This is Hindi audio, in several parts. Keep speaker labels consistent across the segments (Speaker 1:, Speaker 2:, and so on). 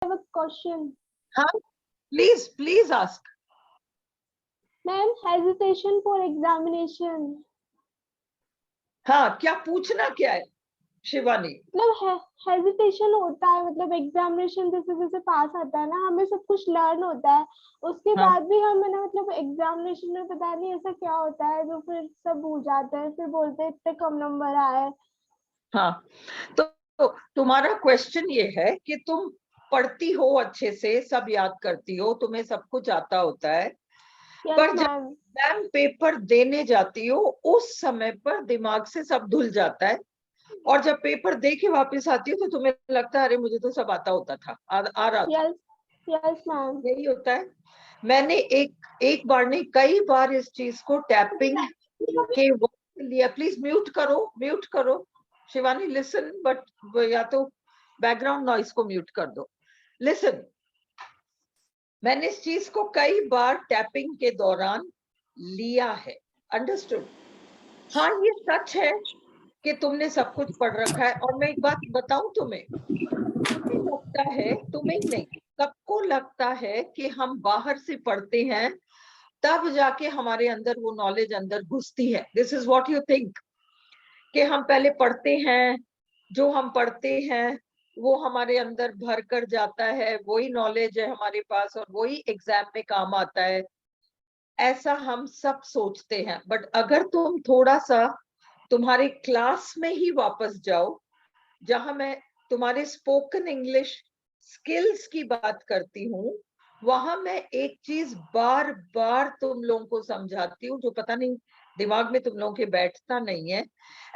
Speaker 1: have a question.
Speaker 2: हाँ, please please ask.
Speaker 1: Ma'am, hesitation for examination.
Speaker 2: हाँ, क्या पूछना क्या है शिवानी?
Speaker 1: मतलब हेजिटेशन होता है, मतलब एग्जामिनेशन जैसे जैसे पास आता है ना, हमें सब कुछ लर्न होता है, उसके
Speaker 2: हाँ
Speaker 1: बाद भी हमें ना मतलब एग्जामिनेशन में पता नहीं ऐसा क्या होता है जो फिर सब भूल जाते हैं, फिर बोलते हैं इतने कम नंबर आए।
Speaker 2: हाँ, तो तुम्हारा क्वेश्चन ये है कि तुम पढ़ती हो अच्छे से, सब याद करती हो, तुम्हें सब कुछ आता होता है,
Speaker 1: यस
Speaker 2: पर जब
Speaker 1: मैम।
Speaker 2: एग्जाम पेपर देने जाती हो उस समय पर दिमाग से सब धुल जाता है, और जब पेपर दे के वापस आती हो तो तुम्हें लगता है अरे मुझे तो सब आता होता था, आ रहा था।
Speaker 1: Yes yes ma'am.
Speaker 2: यही होता है। मैंने एक बार नहीं, कई बार इस चीज को टैपिंग के वक्त लिया। प्लीज म्यूट करो, म्यूट करो शिवानी, लिसन, बट या तो बैकग्राउंड नॉइस को म्यूट कर दो। लिसन, मैंने इस चीज को कई बार टैपिंग के दौरान लिया है। अंडरस्टूड? हाँ, ये सच है कि तुमने सब कुछ पढ़ रखा है। और मैं एक बात बताऊं तुम्हें, तुम्हें लगता है, तुम्हें नहीं, सबको लगता है कि हम बाहर से पढ़ते हैं तब जाके हमारे अंदर वो नॉलेज अंदर घुसती है। This is what you think, कि हम पहले पढ़ते हैं, जो हम पढ़ते हैं वो हमारे अंदर भर कर जाता है, वही नॉलेज है हमारे पास और वही एग्जाम में काम आता है, ऐसा हम सब सोचते हैं। बट अगर तुम थोड़ा सा तुम्हारे क्लास में ही वापस जाओ, जहां मैं तुम्हारे स्पोकन इंग्लिश स्किल्स की बात करती हूँ, वहां मैं एक चीज बार बार तुम लोगों को समझाती हूँ जो पता नहीं दिमाग में तुम लोगों के बैठता नहीं है।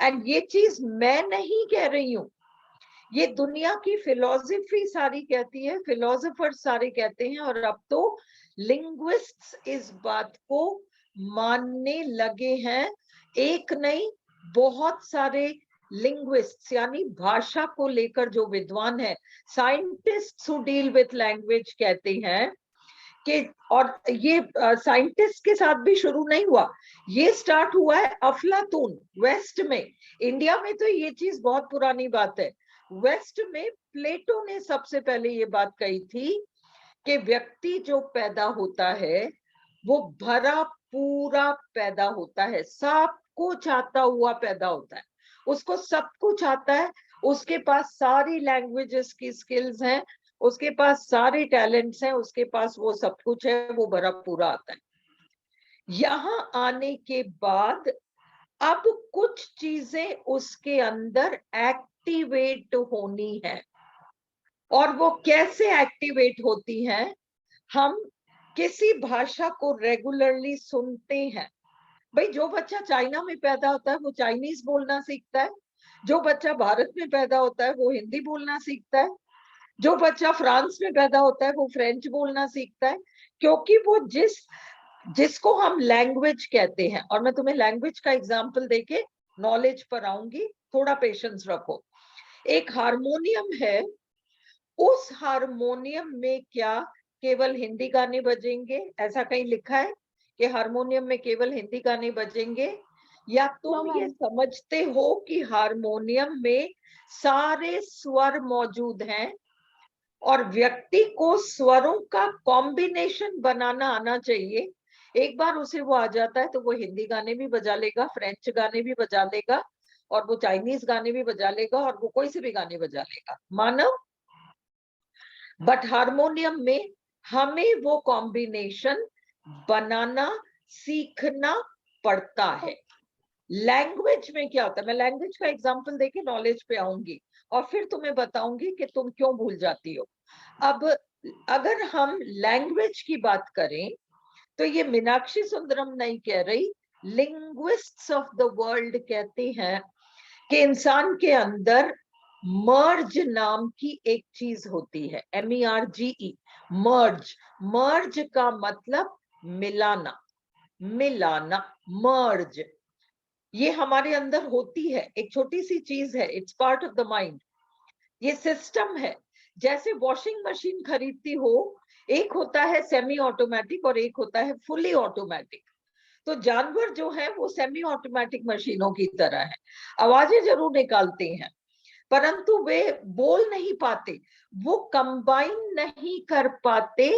Speaker 2: एंड ये चीज मैं नहीं कह रही हूँ, ये दुनिया की फिलोसफी सारी कहती है, फिलोसोफर सारे कहते हैं, और अब तो लिंग्विस्ट्स इस बात को मानने लगे हैं। एक नहीं, बहुत सारे लिंग्विस्ट्स यानी भाषा को लेकर जो विद्वान है, scientist who deal with language, कहते हैं कि, और ये साइंटिस्ट के साथ भी शुरू नहीं हुआ, ये स्टार्ट हुआ है अफलातून वेस्ट में। इंडिया में तो ये चीज बहुत पुरानी बात है। वेस्ट में प्लेटो ने सबसे पहले ये बात कही थी कि व्यक्ति जो पैदा होता है वो भरा पूरा पैदा होता है, सब कुछ आता हुआ पैदा होता है, उसको सब कुछ आता है, उसके पास सारी लैंग्वेजेस की स्किल्स हैं, उसके पास सारे टैलेंट्स हैं, उसके पास वो सब कुछ है, वो भरा पूरा आता है। यहाँ आने के बाद अब कुछ चीजें उसके अंदर एक्टिवेट होनी है, और वो कैसे एक्टिवेट होती हैं? हम किसी भाषा को रेगुलरली सुनते हैं। भाई, जो बच्चा चाइना में पैदा होता है वो चाइनीज बोलना सीखता है, जो बच्चा भारत में पैदा होता है वो हिंदी बोलना सीखता है, जो बच्चा फ्रांस में पैदा होता है वो फ्रेंच बोलना सीखता है, क्योंकि वो जिसको हम लैंग्वेज कहते हैं। और मैं तुम्हें लैंग्वेज का एग्जाम्पल देके नॉलेज पर आऊंगी, थोड़ा पेशेंस रखो। एक हारमोनियम है, उस हारमोनियम में क्या केवल हिंदी गाने बजेंगे? ऐसा कहीं लिखा है कि हारमोनियम में केवल हिंदी गाने बजेंगे? या तुम ये समझते हो कि हारमोनियम में सारे स्वर मौजूद हैं और व्यक्ति को स्वरों का कॉम्बिनेशन बनाना आना चाहिए? एक बार उसे वो आ जाता है तो वो हिंदी गाने भी बजा लेगा, फ्रेंच गाने भी बजा लेगा, और वो चाइनीज गाने भी बजा लेगा, और वो कोई से भी गाने बजा लेगा, मानव। बट हारमोनियम में हमें वो कॉम्बिनेशन बनाना सीखना पड़ता है। लैंग्वेज में क्या होता है, मैं लैंग्वेज का एग्जांपल देके नॉलेज पे आऊंगी और फिर तुम्हें बताऊंगी कि तुम क्यों भूल जाती हो। अब अगर हम लैंग्वेज की बात करें तो ये मीनाक्षी सुंदरम नहीं कह रही, लिंग्विस्ट्स ऑफ द वर्ल्ड कहते हैं कि इंसान के अंदर मर्ज नाम की एक चीज होती है, MERGE, मर्ज। मर्ज का मतलब मिलाना, मिलाना, मर्ज। ये हमारे अंदर होती है, एक छोटी सी चीज है, it's part of the mind. ये सिस्टम है। जैसे वॉशिंग मशीन खरीदती हो, एक होता है सेमी ऑटोमेटिक और एक होता है फुली ऑटोमेटिक। तो जानवर जो है वो सेमी ऑटोमेटिक मशीनों की तरह है, आवाजें जरूर निकालते हैं, परंतु वे बोल नहीं पाते, वो कंबाइन नहीं कर पाते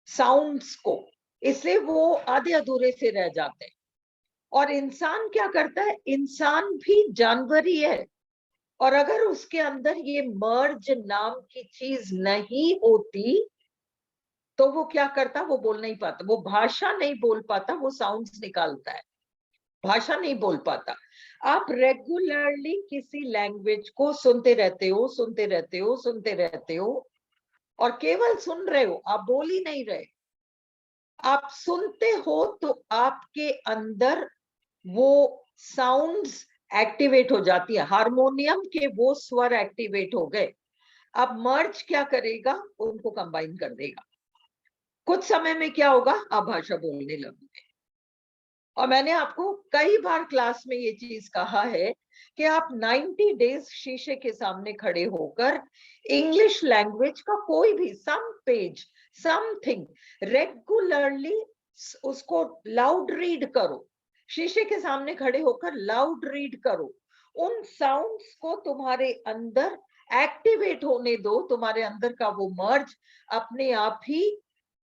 Speaker 2: साउंड्स को, इसलिए वो आधे अधूरे से रह जाते हैं। और इंसान क्या करता है, इंसान भी जानवर ही है, और अगर उसके अंदर ये मर्ज नाम की चीज नहीं होती तो वो क्या करता, वो बोल नहीं पाता, वो भाषा नहीं बोल पाता, वो साउंड्स निकालता है, भाषा नहीं बोल पाता। आप रेगुलरली किसी लैंग्वेज को सुनते रहते हो, सुनते रहते हो, सुनते रहते हो, और केवल सुन रहे हो, आप बोल ही नहीं रहे, आप सुनते हो, तो आपके अंदर वो साउंड्स एक्टिवेट हो जाती है, हारमोनियम के वो स्वर एक्टिवेट हो गए। अब मर्ज क्या करेगा, उनको कंबाइन कर देगा। कुछ समय में क्या होगा, आप भाषा बोलने लगोगे। और मैंने आपको कई बार क्लास में ये चीज कहा है कि आप 90 डेज शीशे के सामने खड़े होकर इंग्लिश लैंग्वेज का कोई भी सम पेज समथिंग रेगुलरली उसको लाउड रीड करो, शीशे के सामने खड़े होकर लाउड रीड करो, उन साउंड्स को तुम्हारे अंदर एक्टिवेट होने दो, तुम्हारे अंदर का वो मर्ज अपने आप ही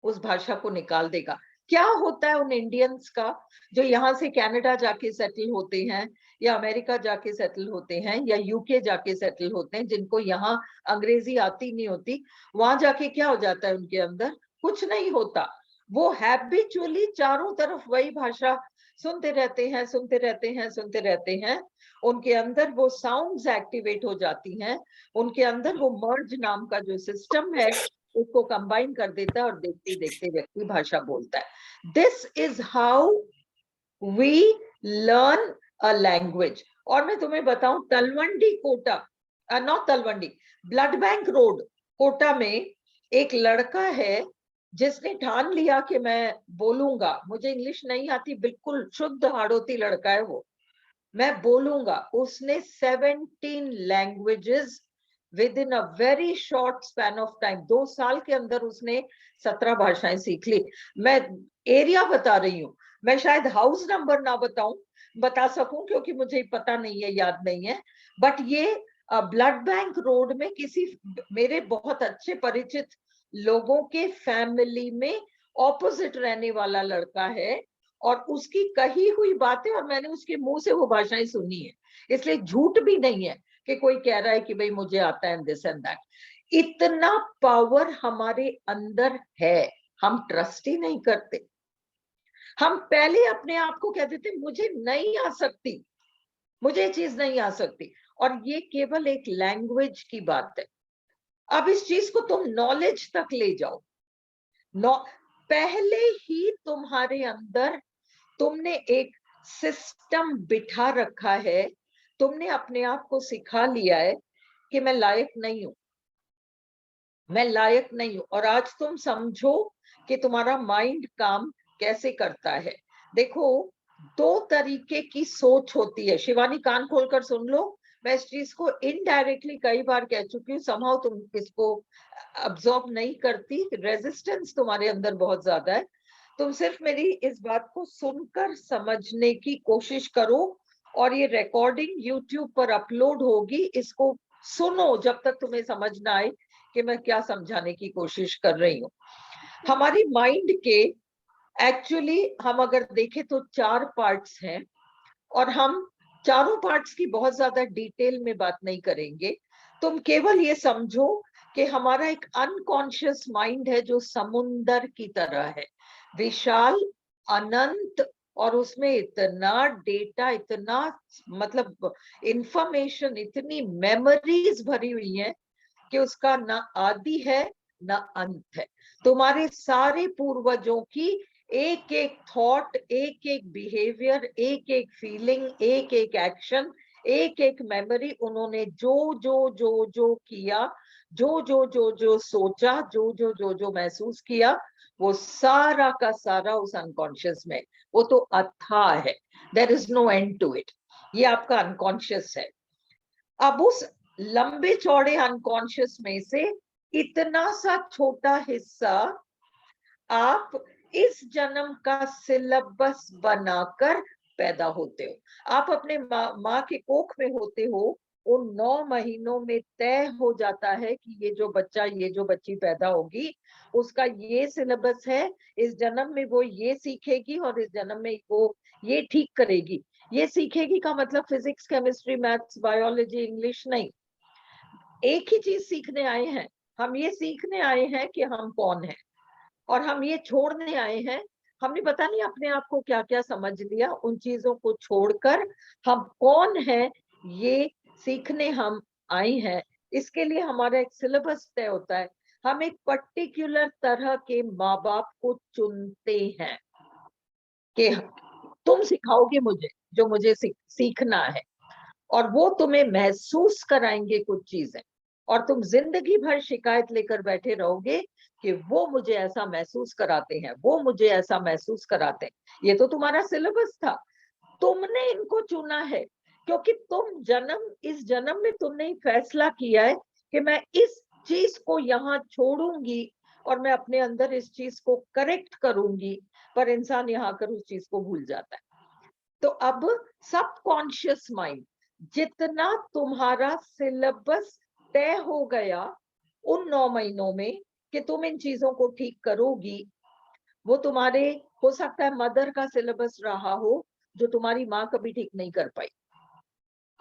Speaker 2: उस भाषा को निकाल देगा। क्या होता है उन इंडियंस का जो यहाँ से कनाडा जाके सेटल होते हैं, या अमेरिका जाके सेटल होते हैं, या यूके जाके सेटल होते हैं, जिनको यहाँ अंग्रेजी आती नहीं होती, वहां जाके क्या हो जाता है, उनके अंदर कुछ नहीं होता, वो हैबिचुअली चारों तरफ वही भाषा सुनते रहते हैं, सुनते रहते हैं, सुनते रहते हैं, उनके अंदर वो साउंड्स एक्टिवेट हो जाती हैं, उनके अंदर वो मर्ज नाम का जो सिस्टम है उसको कंबाइन कर देता है, और देखते देखते व्यक्ति भाषा बोलता है। This is how we learn a language. और मैं तुम्हें बताऊं, Talwandi Kota, not Talwandi, blood bank road Kota में एक लड़का है जिसने ठान लिया कि मैं बोलूंगा, मुझे इंग्लिश नहीं आती, बिल्कुल शुद्ध हाड़ौती लड़का है वो, मैं बोलूंगा। उसने 17 languages with in a very short span of time, 2 साल के अंदर उसने 17 भाषाएं सीख ली। मैं एरिया बता रही हूँ, मैं शायद हाउस नंबर ना बता सकूं क्योंकि मुझे पता नहीं है, याद नहीं है, बट ये ब्लड बैंक रोड में किसी मेरे बहुत अच्छे परिचित लोगों के फैमिली में ऑपोजिट रहने वाला लड़का है, और उसकी कही हुई बातें, और मैंने उसके मुंह से वो भाषाएं सुनी है, इसलिए झूठ भी नहीं है कि कोई कह रहा है कि भाई मुझे आता है दिस एंड दैट। इतना पावर हमारे अंदर है, हम ट्रस्ट ही नहीं करते। हम पहले अपने आप को कहते थे मुझे नहीं आ सकती, मुझे ये चीज नहीं आ सकती, और ये केवल एक लैंग्वेज की बात है। अब इस चीज को तुम नॉलेज तक ले जाओ, पहले ही तुम्हारे अंदर तुमने एक सिस्टम बिठा रखा है, तुमने अपने आप को सिखा लिया है कि मैं लायक नहीं हूं, मैं लायक नहीं हूं। और आज तुम समझो कि तुम्हारा माइंड काम कैसे करता है। देखो, 2 तरीके की सोच होती है, शिवानी कान खोलकर सुन लो, मैं इस चीज को इनडायरेक्टली कई बार कह चुकी हूँ, समहाउ तुम इसको अब्सॉर्ब नहीं करती, रेजिस्टेंस तुम्हारे अंदर बहुत ज्यादा है। तुम सिर्फ मेरी इस बात को सुनकर समझने की कोशिश करो, और ये रिकॉर्डिंग YouTube पर अपलोड होगी, इसको सुनो जब तक तुम्हें समझ ना आए कि मैं क्या समझाने की कोशिश कर रही हूँ। हमारी माइंड के एक्चुअली हम अगर देखें तो 4 पार्ट्स हैं, और हम चारों पार्ट्स की बहुत ज्यादा डिटेल में बात नहीं करेंगे। तुम केवल ये समझो कि हमारा एक अनकॉन्शियस माइंड है जो समुंदर की तरह है, विशाल, अनंत, और उसमें इतना डेटा, इतना मतलब इंफॉर्मेशन, इतनी मेमोरीज भरी हुई है कि उसका ना आदि है ना अंत है। तुम्हारे सारे पूर्वजों की एक एक थॉट, एक एक बिहेवियर, एक एक फीलिंग, एक एक एक्शन, एक एक मेमोरी, उन्होंने जो जो जो जो किया, जो सोचा, जो महसूस किया, वो सारा का सारा उस अनकॉन्शियस में, वो तो अथाह है, there is no end to it, ये आपका अनकॉन्शियस है। अब उस लंबे चौड़े अनकॉन्शियस में से इतना सा छोटा हिस्सा आप इस जन्म का सिलेबस बनाकर पैदा होते हो। आप अपने माँ के कोख में होते हो, उन 9 महीनों में तय हो जाता है कि ये जो बच्चा, ये जो बच्ची पैदा होगी, उसका ये सिलेबस है, इस जन्म में वो ये सीखेगी और इस जन्म में वो ये ठीक करेगी। ये सीखेगी का मतलब physics, chemistry, maths, biology, English नहीं। एक ही चीज सीखने आए हैं, हम ये सीखने आए हैं कि हम कौन हैं, और हम ये छोड़ने आए हैं। हमने पता नहीं अपने आप को क्या क्या समझ लिया, उन चीजों को छोड़कर हम कौन हैं ये सीखने हम आए हैं। इसके लिए हमारा एक सिलेबस तय होता है। हम एक पर्टिकुलर तरह के माँ बाप को चुनते हैं कि तुम सिखाओगे मुझे जो मुझे सीखना है, और वो तुम्हें महसूस कराएंगे कुछ चीजें, और तुम जिंदगी भर शिकायत लेकर बैठे रहोगे कि वो मुझे ऐसा महसूस कराते हैं, वो मुझे ऐसा महसूस कराते हैं। ये तो तुम्हारा सिलेबस था, तुमने इनको चुना है, क्योंकि इस जन्म में तुमने फैसला किया है कि मैं इस चीज को यहाँ छोड़ूंगी और मैं अपने अंदर इस चीज को करेक्ट करूंगी। पर इंसान यहाँ आकर उस चीज को भूल जाता है। तो अब सबकॉन्शियस माइंड, जितना तुम्हारा सिलेबस तय हो गया उन 9 महीनों में कि तुम इन चीजों को ठीक करोगी, वो तुम्हारे, हो सकता है मदर का सिलेबस रहा हो जो तुम्हारी माँ कभी ठीक नहीं कर पाई।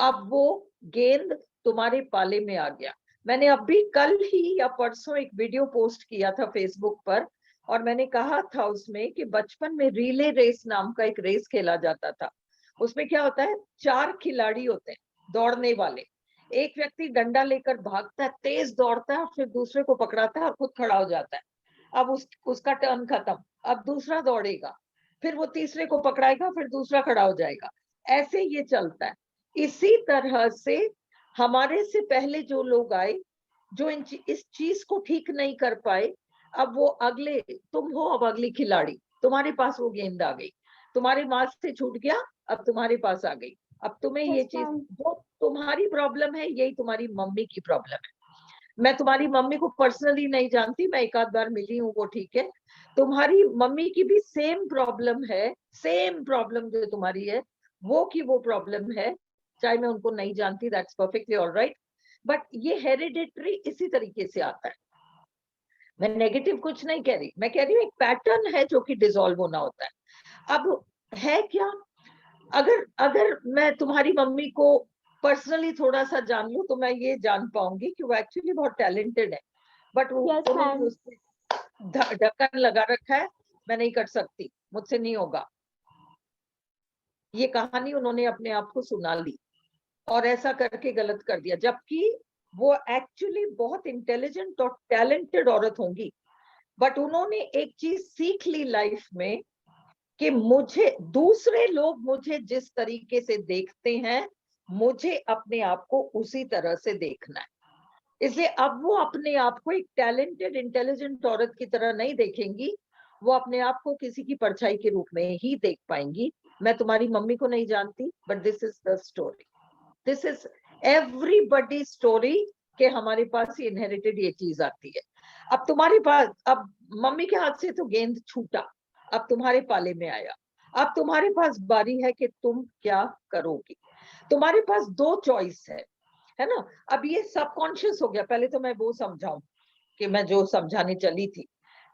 Speaker 2: अब वो गेंद तुम्हारे पाले में आ गया। मैंने अभी कल ही या परसों एक वीडियो पोस्ट किया था फेसबुक पर, और मैंने कहा था उसमें कि बचपन में रिले रेस नाम का एक रेस खेला जाता था। उसमें क्या होता है, 4 खिलाड़ी होते हैं दौड़ने वाले। एक व्यक्ति डंडा लेकर भागता है, तेज दौड़ता है, फिर दूसरे को पकड़ाता है और खुद खड़ा हो जाता है। अब उसका टर्न खत्म, अब दूसरा दौड़ेगा, फिर वो तीसरे को पकड़ाएगा, फिर दूसरा खड़ा हो जाएगा। ऐसे ये चलता है। इसी तरह से हमारे से पहले जो लोग आए, जो इस चीज को ठीक नहीं कर पाए, अब वो अगले, तुम हो अब अगली खिलाड़ी, तुम्हारे पास वो गेंद आ गई, तुम्हारे माँ से छूट गया, अब तुम्हारे पास आ गई। अब तुम्हें ये
Speaker 1: यस
Speaker 2: चीज,
Speaker 1: मैम।
Speaker 2: जो तुम्हारी प्रॉब्लम है, यही तुम्हारी मम्मी की प्रॉब्लम है। मैं तुम्हारी मम्मी को पर्सनली नहीं जानती, मैं एक आध बार मिली हूँ, वो ठीक है। तुम्हारी मम्मी की भी सेम प्रॉब्लम है, सेम प्रॉब्लम जो तुम्हारी है वो की वो प्रॉब्लम है, चाहे मैं उनको नहीं जानती, दैट्स परफेक्टली ऑलराइट। बट ये हेरिडिटरी इसी तरीके से आता है। मैं नेगेटिव कुछ नहीं कह रही, मैं कह रही हूँ एक पैटर्न है जो कि डिसॉल्व होना होता है। अब है क्या, अगर अगर मैं तुम्हारी मम्मी को पर्सनली थोड़ा सा जान लूं तो मैं ये जान पाऊंगी कि वो एक्चुअली बहुत टैलेंटेड है, बट
Speaker 1: यस
Speaker 2: उन्होंने
Speaker 1: मैम।
Speaker 2: उससे ढक्कन लगा रखा है, मैं नहीं कर सकती, मुझसे नहीं होगा। ये कहानी उन्होंने अपने आप को सुना ली और ऐसा करके गलत कर दिया, जबकि वो एक्चुअली बहुत इंटेलिजेंट और टैलेंटेड औरत होंगी। बट उन्होंने एक चीज सीख ली लाइफ में कि मुझे, दूसरे लोग मुझे जिस तरीके से देखते हैं, मुझे अपने आप को उसी तरह से देखना है। इसलिए अब वो अपने आप को एक टैलेंटेड इंटेलिजेंट औरत की तरह नहीं देखेंगी, वो अपने आप को किसी की परछाई के रूप में ही देख पाएंगी। मैं तुम्हारी मम्मी को नहीं जानती, but this is the story, this is everybody story, के हमारे पास ही इनहेरिटेड ये चीज आती है। अब तुम्हारे पास, अब मम्मी के हाथ से तो गेंद छूटा, अब तुम्हारे पाले में आया, अब तुम्हारे पास बारी है कि तुम क्या करोगी। तुम्हारे पास 2 चॉइस है ना। अब ये सबकॉन्शियस हो गया, पहले तो मैं वो समझाऊं कि मैं जो समझाने चली थी।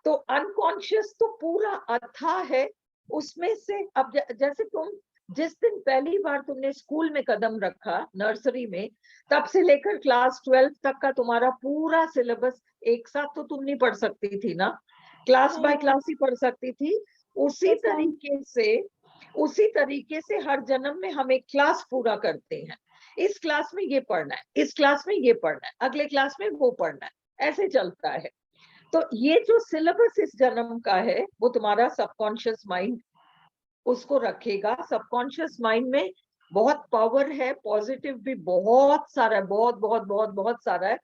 Speaker 2: तो अनकॉन्शियस तो पूरा अथाह है, उसमें से अब जैसे तुम जिस दिन पहली बार तुमने स्कूल में कदम रखा, नर्सरी में, तब से लेकर क्लास 12 तक का तुम्हारा पूरा सिलेबस एक साथ तो तुम नहीं पढ़ सकती थी ना, क्लास
Speaker 1: नहीं
Speaker 2: बाय
Speaker 1: मैम।
Speaker 2: क्लास ही पढ़ सकती थी। उसी
Speaker 1: यस मैम।
Speaker 2: तरीके से उसी तरीके से हर जन्म में हम एक क्लास पूरा करते हैं। इस क्लास में ये पढ़ना है, इस क्लास में ये पढ़ना है, अगले क्लास में वो पढ़ना है, ऐसे चलता है। तो ये जो सिलेबस इस जन्म का है, वो तुम्हारा सबकॉन्शियस माइंड उसको रखेगा। सबकॉन्शियस माइंड में बहुत पावर है, पॉजिटिव भी बहुत सारा है, बहुत बहुत बहुत बहुत सारा है।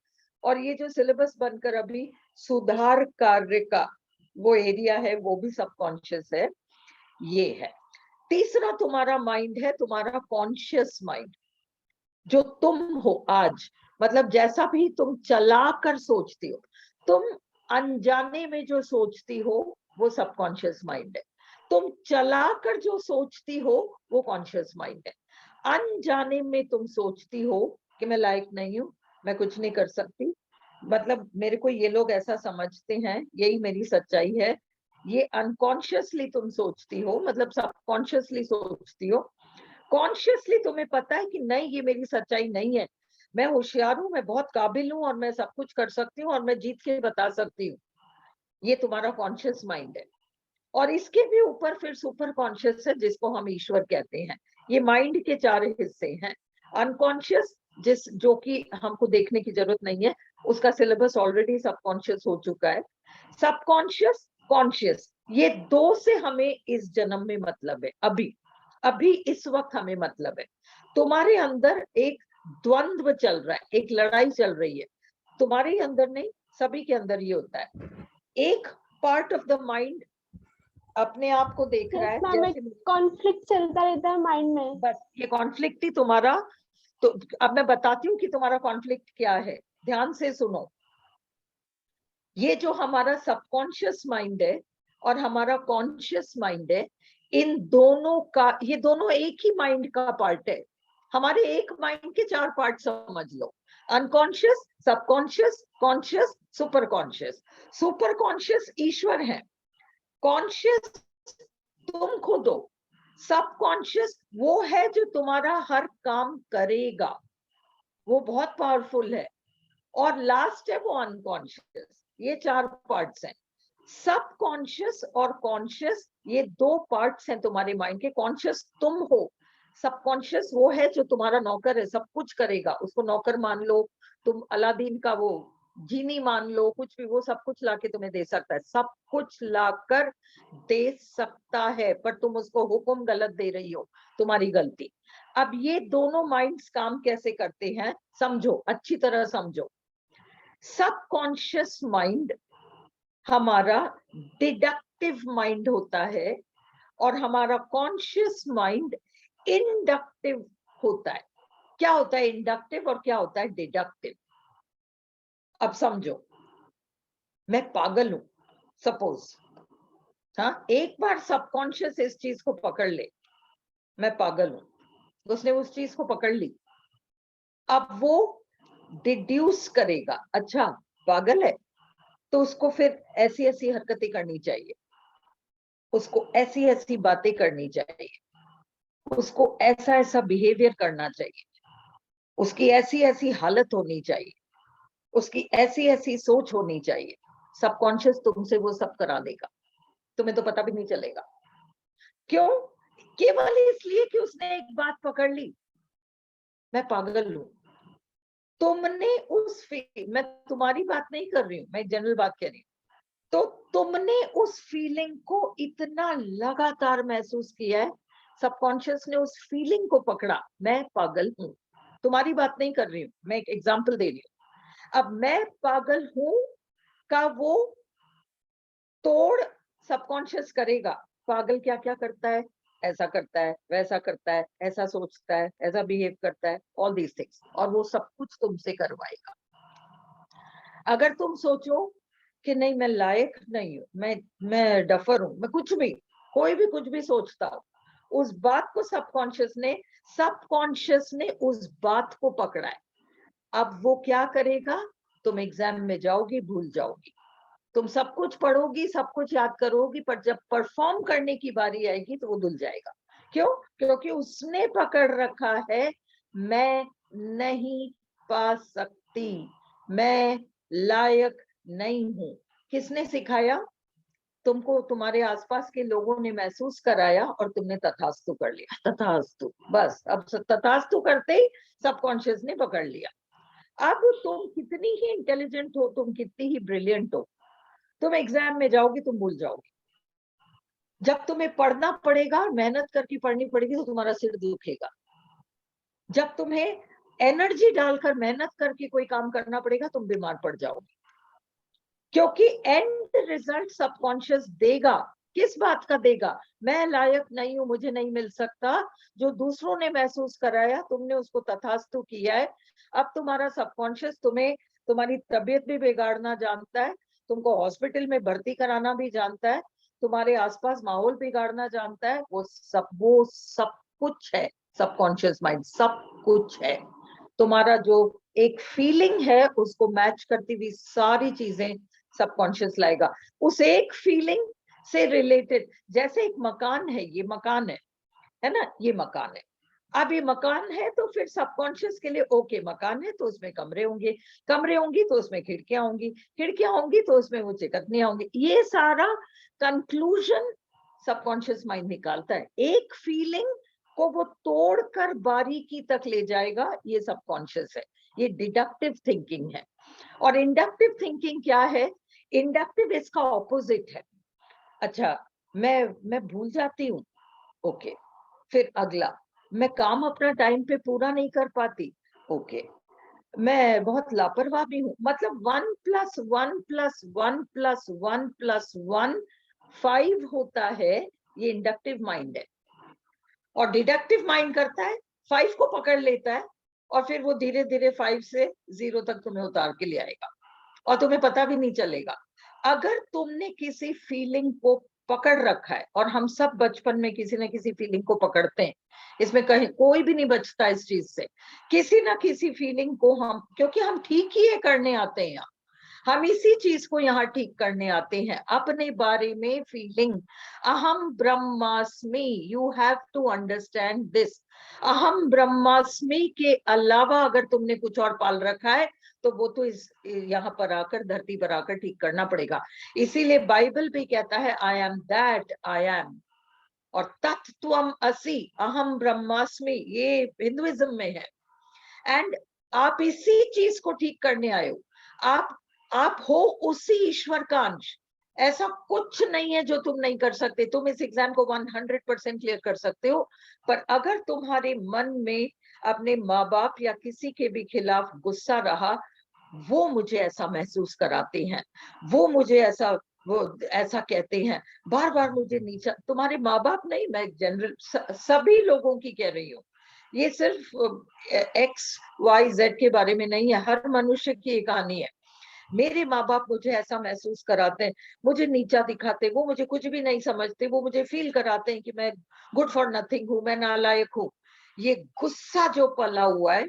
Speaker 2: और ये जो सिलेबस बनकर अभी सुधार कार्य का वो एरिया है, वो भी सबकॉन्शियस है। ये है। तीसरा तुम्हारा माइंड है, तुम्हारा कॉन्शियस माइंड, जो तुम हो आज, मतलब जैसा भी तुम चला कर सोचती हो, तुम अनजाने में जो सोचती हो वो सबकॉन्शियस माइंड है। तुम चला कर जो सोचती हो वो कॉन्शियस माइंड है। अनजाने में तुम सोचती हो कि मैं लायक नहीं हूँ, मैं कुछ नहीं कर सकती, मतलब मेरे को ये लोग ऐसा समझते हैं, यही मेरी सच्चाई है। ये अनकॉन्शियसली तुम सोचती हो, मतलब सबकॉन्शियसली सोचती हो। कॉन्शियसली तुम्हें पता है कि नहीं, ये मेरी सच्चाई नहीं है, मैं होशियार हूँ, मैं बहुत काबिल हूँ और मैं सब कुछ कर सकती हूँ और मैं जीत के बता सकती हूँ। ये तुम्हारा कॉन्शियस माइंड है। और इसके भी ऊपर फिर सुपर कॉन्शियस है, जिसको हम ईश्वर कहते हैं। ये माइंड के 4 हिस्से हैं। अनकॉन्शियस, जो कि हमको देखने की जरूरत नहीं है, उसका सिलेबस ऑलरेडी सबकॉन्शियस हो चुका है। सबकॉन्शियस, कॉन्शियस, ये 2 से हमें इस जन्म में मतलब है। अभी अभी इस वक्त हमें मतलब है। तुम्हारे अंदर एक द्वंद्व चल रहा है, एक लड़ाई चल रही है। तुम्हारे ही अंदर नहीं, सभी के अंदर ये होता है। एक पार्ट ऑफ द माइंड अपने आप को देख रहा है, जैसे
Speaker 1: कॉन्फ्लिक्ट चलता रहता है माइंड में।
Speaker 2: बस ये कॉन्फ्लिक्ट ही तुम्हारा। तो अब मैं बताती हूँ कि तुम्हारा कॉन्फ्लिक्ट क्या है, ध्यान से सुनो। ये जो हमारा सबकॉन्शियस माइंड है और हमारा कॉन्शियस माइंड है, इन दोनों का, ये दोनों एक ही माइंड का पार्ट है। हमारे एक माइंड के 4 पार्ट समझ लो, unconscious, subconscious, conscious, super conscious. Super conscious ईश्वर है, कॉन्शियस तुम खुद हो, सबकॉन्शियस वो है जो तुम्हारा हर काम करेगा, वो बहुत पावरफुल है। और लास्ट है वो अनकॉन्शियस। ये 4 पार्ट्स हैं। सबकॉन्शियस और कॉन्शियस, ये 2 पार्ट्स हैं तुम्हारे माइंड के। कॉन्शियस तुम हो, सबकॉन्शियस वो है जो तुम्हारा नौकर है, सब कुछ करेगा, उसको नौकर मान लो। तुम अलादीन का वो जीनी मान लो, कुछ भी, वो सब कुछ लाके तुम्हें दे सकता है, सब कुछ लाकर दे सकता है, पर तुम उसको हुक्म गलत दे रही हो, तुम्हारी गलती। अब ये दोनों माइंड्स काम कैसे करते हैं समझो, अच्छी तरह समझो। सबकॉन्शियस माइंड हमारा डिडक्टिव माइंड होता है और हमारा कॉन्शियस माइंड इंडक्टिव होता है। क्या होता है इंडक्टिव और क्या होता है डिडक्टिव? अब समझो, मैं पागल हूं सपोज, हाँ, एक बार सबकॉन्शियस इस चीज को पकड़ ले, मैं पागल हूं, उसने उस चीज को पकड़ ली। अब वो डिड्यूस करेगा, अच्छा पागल है तो उसको फिर ऐसी ऐसी हरकतें करनी चाहिए, उसको ऐसी ऐसी बातें करनी चाहिए, उसको ऐसा ऐसा बिहेवियर करना चाहिए, उसकी ऐसी ऐसी हालत होनी चाहिए, उसकी ऐसी ऐसी सोच होनी चाहिए। सबकॉन्शियस तुमसे वो सब करा देगा, तुम्हें तो पता भी नहीं चलेगा। क्यों? केवल इसलिए कि उसने एक बात पकड़ ली, मैं पागल हूं। तुमने मैं तुम्हारी बात नहीं कर रही हूं, मैं जनरल बात कह रही हूँ। तो तुमने उस फीलिंग को इतना लगातार महसूस किया है, सबकॉन्शियस ने उस फीलिंग को पकड़ा, मैं पागल हूं। तुम्हारी बात नहीं कर रही हूं, मैं एक एग्जांपल दे रही हूँ। अब मैं पागल हूं का वो तोड़ सबकॉन्शियस करेगा। पागल क्या क्या करता है, ऐसा करता है, वैसा करता है, ऐसा सोचता है, ऐसा बिहेव करता है, ऑल दीज थिंग्स, और वो सब कुछ तुमसे करवाएगा। अगर तुम सोचो कि नहीं मैं लायक नहीं हूं, मैं डफर हूं, मैं कुछ भी, कोई भी कुछ भी सोचता हो, उस बात को सबकॉन्शियस ने उस बात को पकड़ा है। अब वो क्या करेगा, तुम एग्जाम में जाओगी, भूल जाओगी, तुम सब कुछ पढ़ोगी, सब कुछ याद करोगी, पर जब परफॉर्म करने की बारी आएगी तो वो धुल जाएगा। क्यों? क्योंकि उसने पकड़ रखा है, मैं नहीं पा सकती, मैं लायक नहीं हूं। किसने सिखाया तुमको? तुम्हारे आसपास के लोगों ने महसूस कराया और तुमने तथास्तु कर लिया, तथास्तु, बस। अब तथास्तु करते ही सबकॉन्शियस ने पकड़ लिया। अब तुम कितनी ही इंटेलिजेंट हो, तुम कितनी ही ब्रिलियंट हो, तुम एग्जाम में जाओगी, तुम भूल जाओगी। जब तुम्हें पढ़ना पड़ेगा, मेहनत करके पढ़नी पड़ेगी, तो तुम्हारा सिर दुखेगा। जब तुम्हें एनर्जी डालकर मेहनत करके कोई काम करना पड़ेगा, तुम बीमार पड़ जाओगे। क्योंकि एंड रिजल्ट सबकॉन्शियस देगा। किस बात का देगा? मैं लायक नहीं हूं, मुझे नहीं मिल सकता, जो दूसरों ने महसूस कराया, तुमने उसको तथास्तु किया है। अब तुम्हारा सबकॉन्शियस तुम्हें, तुम्हारी तबीयत भी बिगाड़ना जानता है, तुमको हॉस्पिटल में भर्ती कराना भी जानता है, तुम्हारे आसपास माहौल बिगाड़ना जानता है, वो सब कुछ है। सबकॉन्शियस माइंड सब कुछ है। तुम्हारा जो एक फीलिंग है उसको मैच करती हुई सारी चीजें सबकॉन्शियस लाएगा। उस एक फीलिंग से रिलेटेड, जैसे एक मकान है, ये मकान है ना, ये मकान है। अब ये मकान है तो फिर सबकॉन्शियस के लिए ओके मकान है तो उसमें कमरे होंगे, कमरे होंगी तो उसमें खिड़कियां होंगी, खिड़कियां होंगी तो उसमें वो चिकटनियां होंगी। ये सारा कंक्लूजन सबकॉन्शियस माइंड निकालता है। एक फीलिंग को वो तोड़कर बारीकी तक ले जाएगा, ये सबकॉन्शियस है। ये डिडक्टिव थिंकिंग है। और इंडक्टिव थिंकिंग क्या है? इंडक्टिव इसका ऑपोजिट है। अच्छा, मैं भूल जाती हूँ, ओके, फिर अगला, मैं काम अपना टाइम पे पूरा नहीं कर पाती, ओके, मैं बहुत लापरवाह भी हूँ। मतलब 1+1+1+1+1 5 होता है, ये इंडक्टिव माइंड है। और डिडक्टिव माइंड करता है 5 को पकड़ लेता है और फिर वो धीरे धीरे 5 से 0 तक तुम्हें उतार के ले आएगा और तुम्हें पता भी नहीं चलेगा। अगर तुमने किसी फीलिंग को पकड़ रखा है, और हम सब बचपन में किसी न किसी फीलिंग को पकड़ते हैं, इसमें कहीं कोई भी नहीं बचता इस चीज से। किसी ना किसी फीलिंग को हम, क्योंकि हम ठीक ही है करने आते हैं, हम इसी चीज को यहाँ ठीक करने आते हैं, अपने बारे में फीलिंग। अहम ब्रह्मास्मि, you have to understand this. अहम ब्रह्मास्मि के अलावा अगर तुमने कुछ और पाल रखा है तो वो तो इस यहाँ पर आकर, धरती पर आकर ठीक करना पड़ेगा। इसीलिए बाइबल भी कहता है I am that I am, और तत्त्वम असि, अहम ब्रह्मास्मि, ये हिंदुइज्म में है। एंड आप इसी चीज को ठीक करने आए हो। आप हो उसी ईश्वर का अंश। ऐसा कुछ नहीं है जो तुम नहीं कर सकते। तुम इस एग्जाम को 100% क्लियर कर सकते हो, पर अगर तुम्हारे मन में अपने माँ बाप या किसी के भी खिलाफ गुस्सा रहा, वो मुझे ऐसा महसूस कराते हैं, वो मुझे ऐसा, वो ऐसा कहते हैं, बार बार मुझे नीचा, तुम्हारे माँ बाप नहीं, मैं जनरल सभी लोगों की कह रही हूँ, ये सिर्फ XYZ के बारे में नहीं है, हर मनुष्य की एक कहानी है। मेरे माँ बाप मुझे ऐसा महसूस कराते हैं, मुझे नीचा दिखाते, वो मुझे कुछ भी नहीं समझते, वो मुझे फील कराते हैं कि मैं गुड फॉर नथिंग हूँ, मैं नालायक हूँ। ये गुस्सा जो पला हुआ है,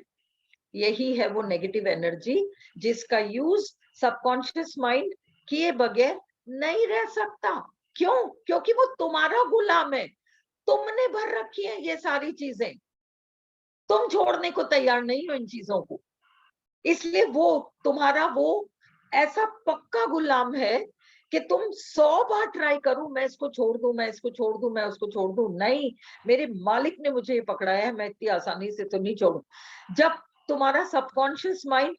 Speaker 2: यही है वो नेगेटिव एनर्जी, जिसका यूज सबकॉन्शियस माइंड किए बगैर नहीं रह सकता। क्यों? क्योंकि वो तुम्हारा गुलाम है, तुमने भर रखी है ये सारी चीजें, तुम छोड़ने को तैयार नहीं हो इन चीजों को। इसलिए वो तुम्हारा वो ऐसा पक्का गुलाम है कि तुम 100 बार ट्राई करो, मैं इसको छोड़ दूं, मैं इसको छोड़ दूं, मैं उसको छोड़ दूं, नहीं, मेरे मालिक ने मुझे ये पकड़ाया है, मैं इतनी आसानी से तो नहीं छोड़ू। जब तुम्हारा सबकॉन्शियस माइंड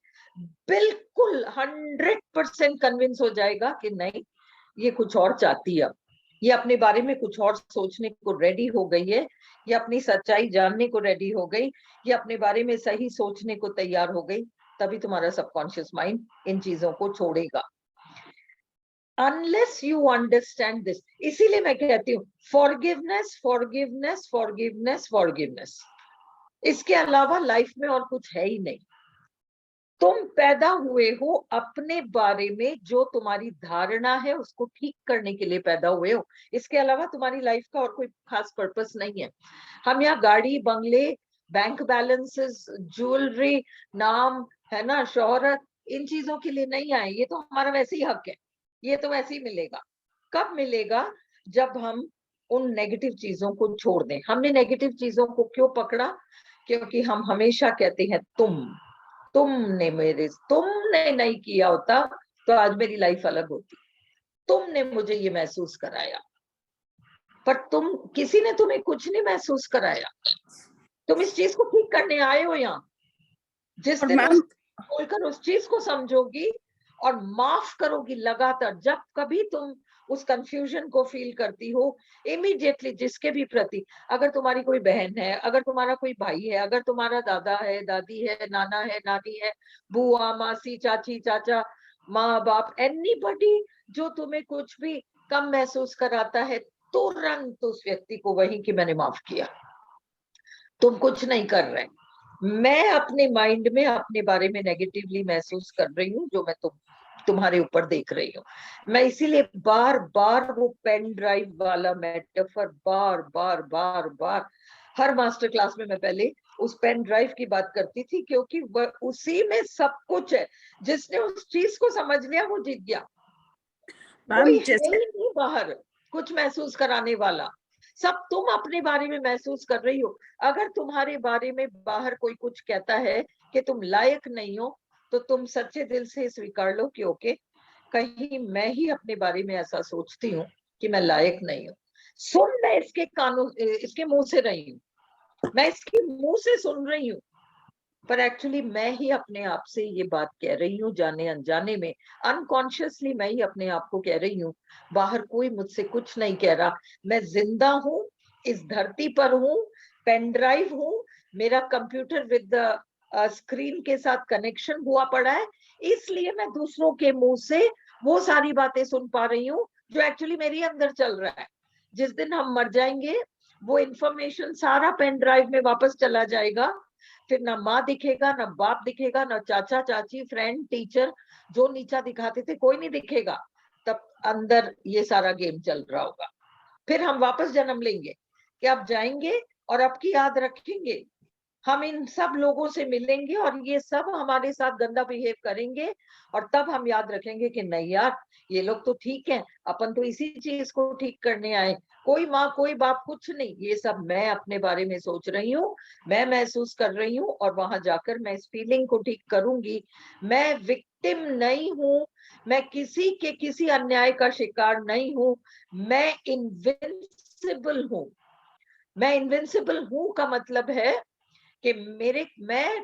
Speaker 2: बिल्कुल 100% कन्विंस हो जाएगा कि नहीं, ये कुछ और चाहती है, ये अपने बारे में कुछ और सोचने को रेडी हो गई है, ये अपनी सच्चाई जानने को रेडी हो गई, ये अपने बारे में सही सोचने को तैयार हो गई, तभी तुम्हारा सबकॉन्शियस माइंड इन चीजों को छोड़ेगा। अनलेस यू अंडरस्टैंड दिस, इसीलिए मैं कहती हूँ फॉरगिवनेस फॉरगिवनेस फॉरगिवनेस फॉरगिवनेस, इसके अलावा लाइफ में और कुछ है ही नहीं। तुम पैदा हुए हो अपने बारे में, जो तुम्हारी धारणा है उसको ठीक करने के लिए पैदा हुए हो, इसके अलावा तुम्हारी लाइफ का और कोई खास पर्पस नहीं है। हम यहाँ गाड़ी, बंगले, बैंक बैलेंसेस, ज्वेलरी, नाम, है ना, शोहरत, इन चीजों के लिए नहीं आए। ये तो हमारा वैसे ही हक है, ये तो वैसे ही मिलेगा। कब मिलेगा? जब हम उन नेगेटिव चीजों को छोड़ दें। हमने नेगेटिव चीजों को क्यों पकड़ा? क्योंकि हम हमेशा कहते हैं तुमने नहीं किया होता तो आज मेरी लाइफ अलग होती, तुमने मुझे ये महसूस कराया। पर किसी ने तुम्हें कुछ नहीं महसूस कराया, तुम इस चीज को ठीक करने आए हो यहाँ। जिस दिन बोलकर उस चीज को समझोगी और माफ करोगी लगातार, जब कभी तुम उस कंफ्यूजन को फील करती हो, इमीडिएटली जिसके भी प्रति, अगर तुम्हारी कोई बहन है, अगर तुम्हारा कोई भाई है, अगर तुम्हारा दादा है, दादी है, नाना है, नानी है, बुआ, मासी, चाची, चाचा, माँ बाप, एनीबॉडी जो तुम्हें कुछ भी कम महसूस कराता है, तुरंत उस व्यक्ति को वही कि मैंने माफ किया, तुम कुछ नहीं कर रहे, मैं अपने माइंड में अपने बारे में नेगेटिवली महसूस कर रही हूँ, जो मैं तुम्हारे ऊपर देख रही हूँ। मैं इसीलिए बार बार वो पेन ड्राइव वाला मेटाफर बार बार बार बार हर मास्टर क्लास में मैं पहले उस पेन ड्राइव की बात करती थी, क्योंकि उसी में सब कुछ है। जिसने उस चीज को समझ लिया वो जीत गया। कोई है ही नहीं बाहर कुछ महसूस कराने वाला, सब तुम अपने बारे में महसूस कर रही हो। अगर तुम्हारे बारे में बाहर कोई कुछ कहता है कि तुम लायक नहीं हो, तो तुम सच्चे दिल से स्वीकार लो कि ओके, कहीं मैं ही अपने बारे में ऐसा सोचती हूँ कि मैं लायक नहीं हूँ। सुन मैं इसके कानों, इसके मुंह से रही हूँ, मैं इसके मुंह से सुन रही हूँ, पर एक्चुअली मैं ही अपने आप से ये बात कह रही हूँ, जाने अनजाने में, अनकॉन्शियसली मैं ही अपने आप को कह रही हूँ। बाहर कोई मुझसे कुछ नहीं कह रहा, मैं जिंदा हूँ, इस धरती पर हूँ, पेन ड्राइव हूँ, मेरा कंप्यूटर विद स्क्रीन के साथ कनेक्शन हुआ पड़ा है, इसलिए मैं दूसरों के मुंह से वो सारी बातें सुन पा रही हूँ जो एक्चुअली मेरे अंदर चल रहा है। जिस दिन हम मर जाएंगे, वो इंफॉर्मेशन सारा पेन ड्राइव में वापस चला जाएगा, फिर ना माँ दिखेगा, ना बाप दिखेगा, ना चाचा चाची, फ्रेंड, टीचर, जो नीचा दिखाते थे कोई नहीं दिखेगा। तब अंदर ये सारा गेम चल रहा होगा। फिर हम वापस जन्म लेंगे कि आप जाएंगे और आपकी याद रखेंगे, हम इन सब लोगों से मिलेंगे और ये सब हमारे साथ गंदा बिहेव करेंगे, और तब हम याद रखेंगे कि नहीं यार, ये लोग तो ठीक है, अपन तो इसी चीज को ठीक करने आए, कोई माँ कोई बाप कुछ नहीं, ये सब मैं अपने बारे में सोच रही हूँ, मैं महसूस कर रही हूँ, और वहां जाकर मैं इस फीलिंग को ठीक करूंगी। मैं विक्टिम नहीं हूँ, मैं किसी के किसी अन्याय का शिकार नहीं हूँ, मैं इनविंसिबल हूँ। मैं इनविंसिबल हूँ का मतलब है कि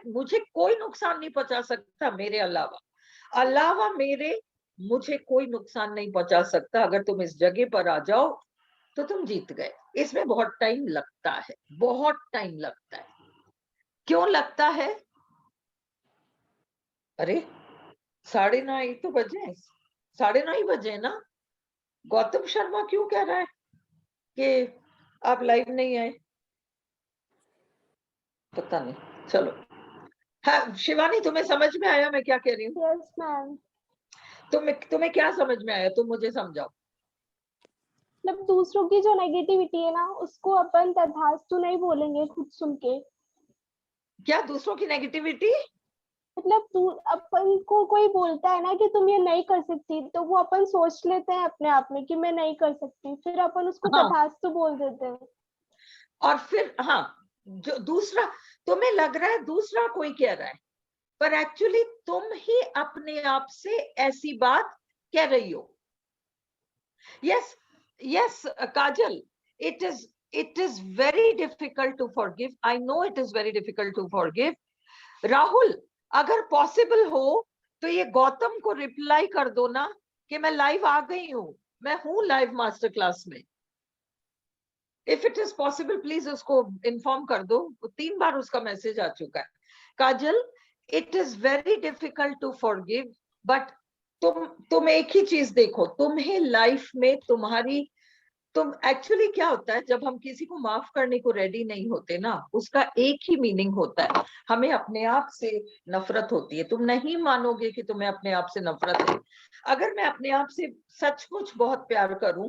Speaker 2: मुझे कोई नुकसान नहीं पहुंचा सकता, मेरे अलावा मेरे मुझे कोई नुकसान नहीं पहुंचा सकता। अगर तुम इस जगह पर आ जाओ तो तुम जीत गए। इसमें बहुत टाइम लगता है, बहुत टाइम लगता है। क्यों लगता है? अरे 9:30 ही तो बजे, 9:30 ही बजे ना। गौतम शर्मा क्यों कह रहा है कि आप लाइव नहीं आए? पता नहीं, चलो। हाँ शिवानी, तुम्हें समझ में आया मैं क्या कह रही हूँ?
Speaker 1: Yes ma'am.
Speaker 2: तुम्हें क्या समझ में आया, तुम मुझे समझाओ।
Speaker 1: मतलब दूसरों की जो नेगेटिविटी है ना, उसको अपन तथास्तु नहीं बोलेंगे खुद सुन के।
Speaker 2: क्या दूसरों की नेगेटिविटी?
Speaker 1: मतलब तू, अपन को कोई बोलता है ना कि तुम ये नहीं कर सकती, तो वो अपन सोच लेते हैं अपने आप में कि मैं नहीं कर सकती, फिर अपन उसको
Speaker 2: हाँ,
Speaker 1: तथास्तु बोल देते हैं।
Speaker 2: और फिर हाँ, जो दूसरा, तुम्हें लग रहा है दूसरा कोई कह रहा है, पर एक्चुअली तुम ही अपने आप से ऐसी बात कह रही हो। Yes yes Kajal, it is very difficult to forgive. I know it is very difficult to forgive. Rahul, अगर पॉसिबल हो तो ये गौतम को रिप्लाई कर दो ना कि मैं लाइव आ गई हूं, मैं हूं लाइव मास्टर क्लास में। If it is possible please उसको इन्फॉर्म कर दो, 3 बार उसका मैसेज आ चुका है। Kajal, it is very difficult to forgive, but तुम एक ही चीज देखो, तुम्हें लाइफ में तुम एक्चुअली क्या होता है, जब हम किसी को माफ करने को रेडी नहीं होते ना, उसका एक ही मीनिंग होता है, हमें अपने आप से नफरत होती है। तुम नहीं मानोगे कि तुम्हें अपने आप से नफरत है। अगर मैं अपने आप से सचमुच बहुत प्यार करूं,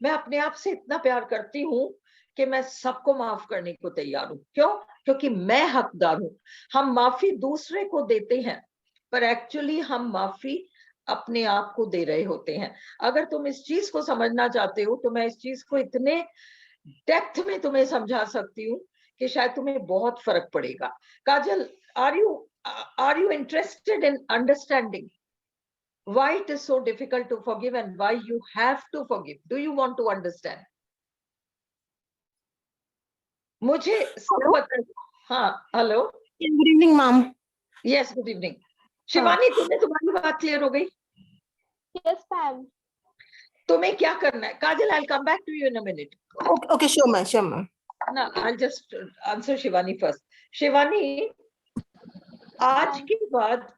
Speaker 2: मैं अपने आप से इतना प्यार करती हूँ कि मैं सबको माफ करने को तैयार हूँ। क्यों? क्योंकि मैं हकदार हूँ। हम माफी दूसरे को देते हैं, पर एक्चुअली हम माफी अपने आप को दे रहे होते हैं। अगर तुम इस चीज को समझना चाहते हो तो मैं इस चीज को इतने डेप्थ में तुम्हें समझा सकती हूँ कि शायद तुम्हें बहुत फर्क पड़ेगा। Kajal, are you interested in understanding why it is so difficult to forgive and why you have to forgive? Do you want to understand? मुझे सब पता है। हाँ, hello.
Speaker 3: Good evening ma'am.
Speaker 2: Yes, good evening. Shivani, तुम्हें तुम्हारी बात क्लियर हो गई?
Speaker 1: Yes ma'am.
Speaker 2: तुम्हें क्या करना है? Kajal, I will come back to you in a minute.
Speaker 3: Okay, sure ma'am, sure ma'am.
Speaker 2: ना, I just answer Shivani first. Shivani, आज के बाद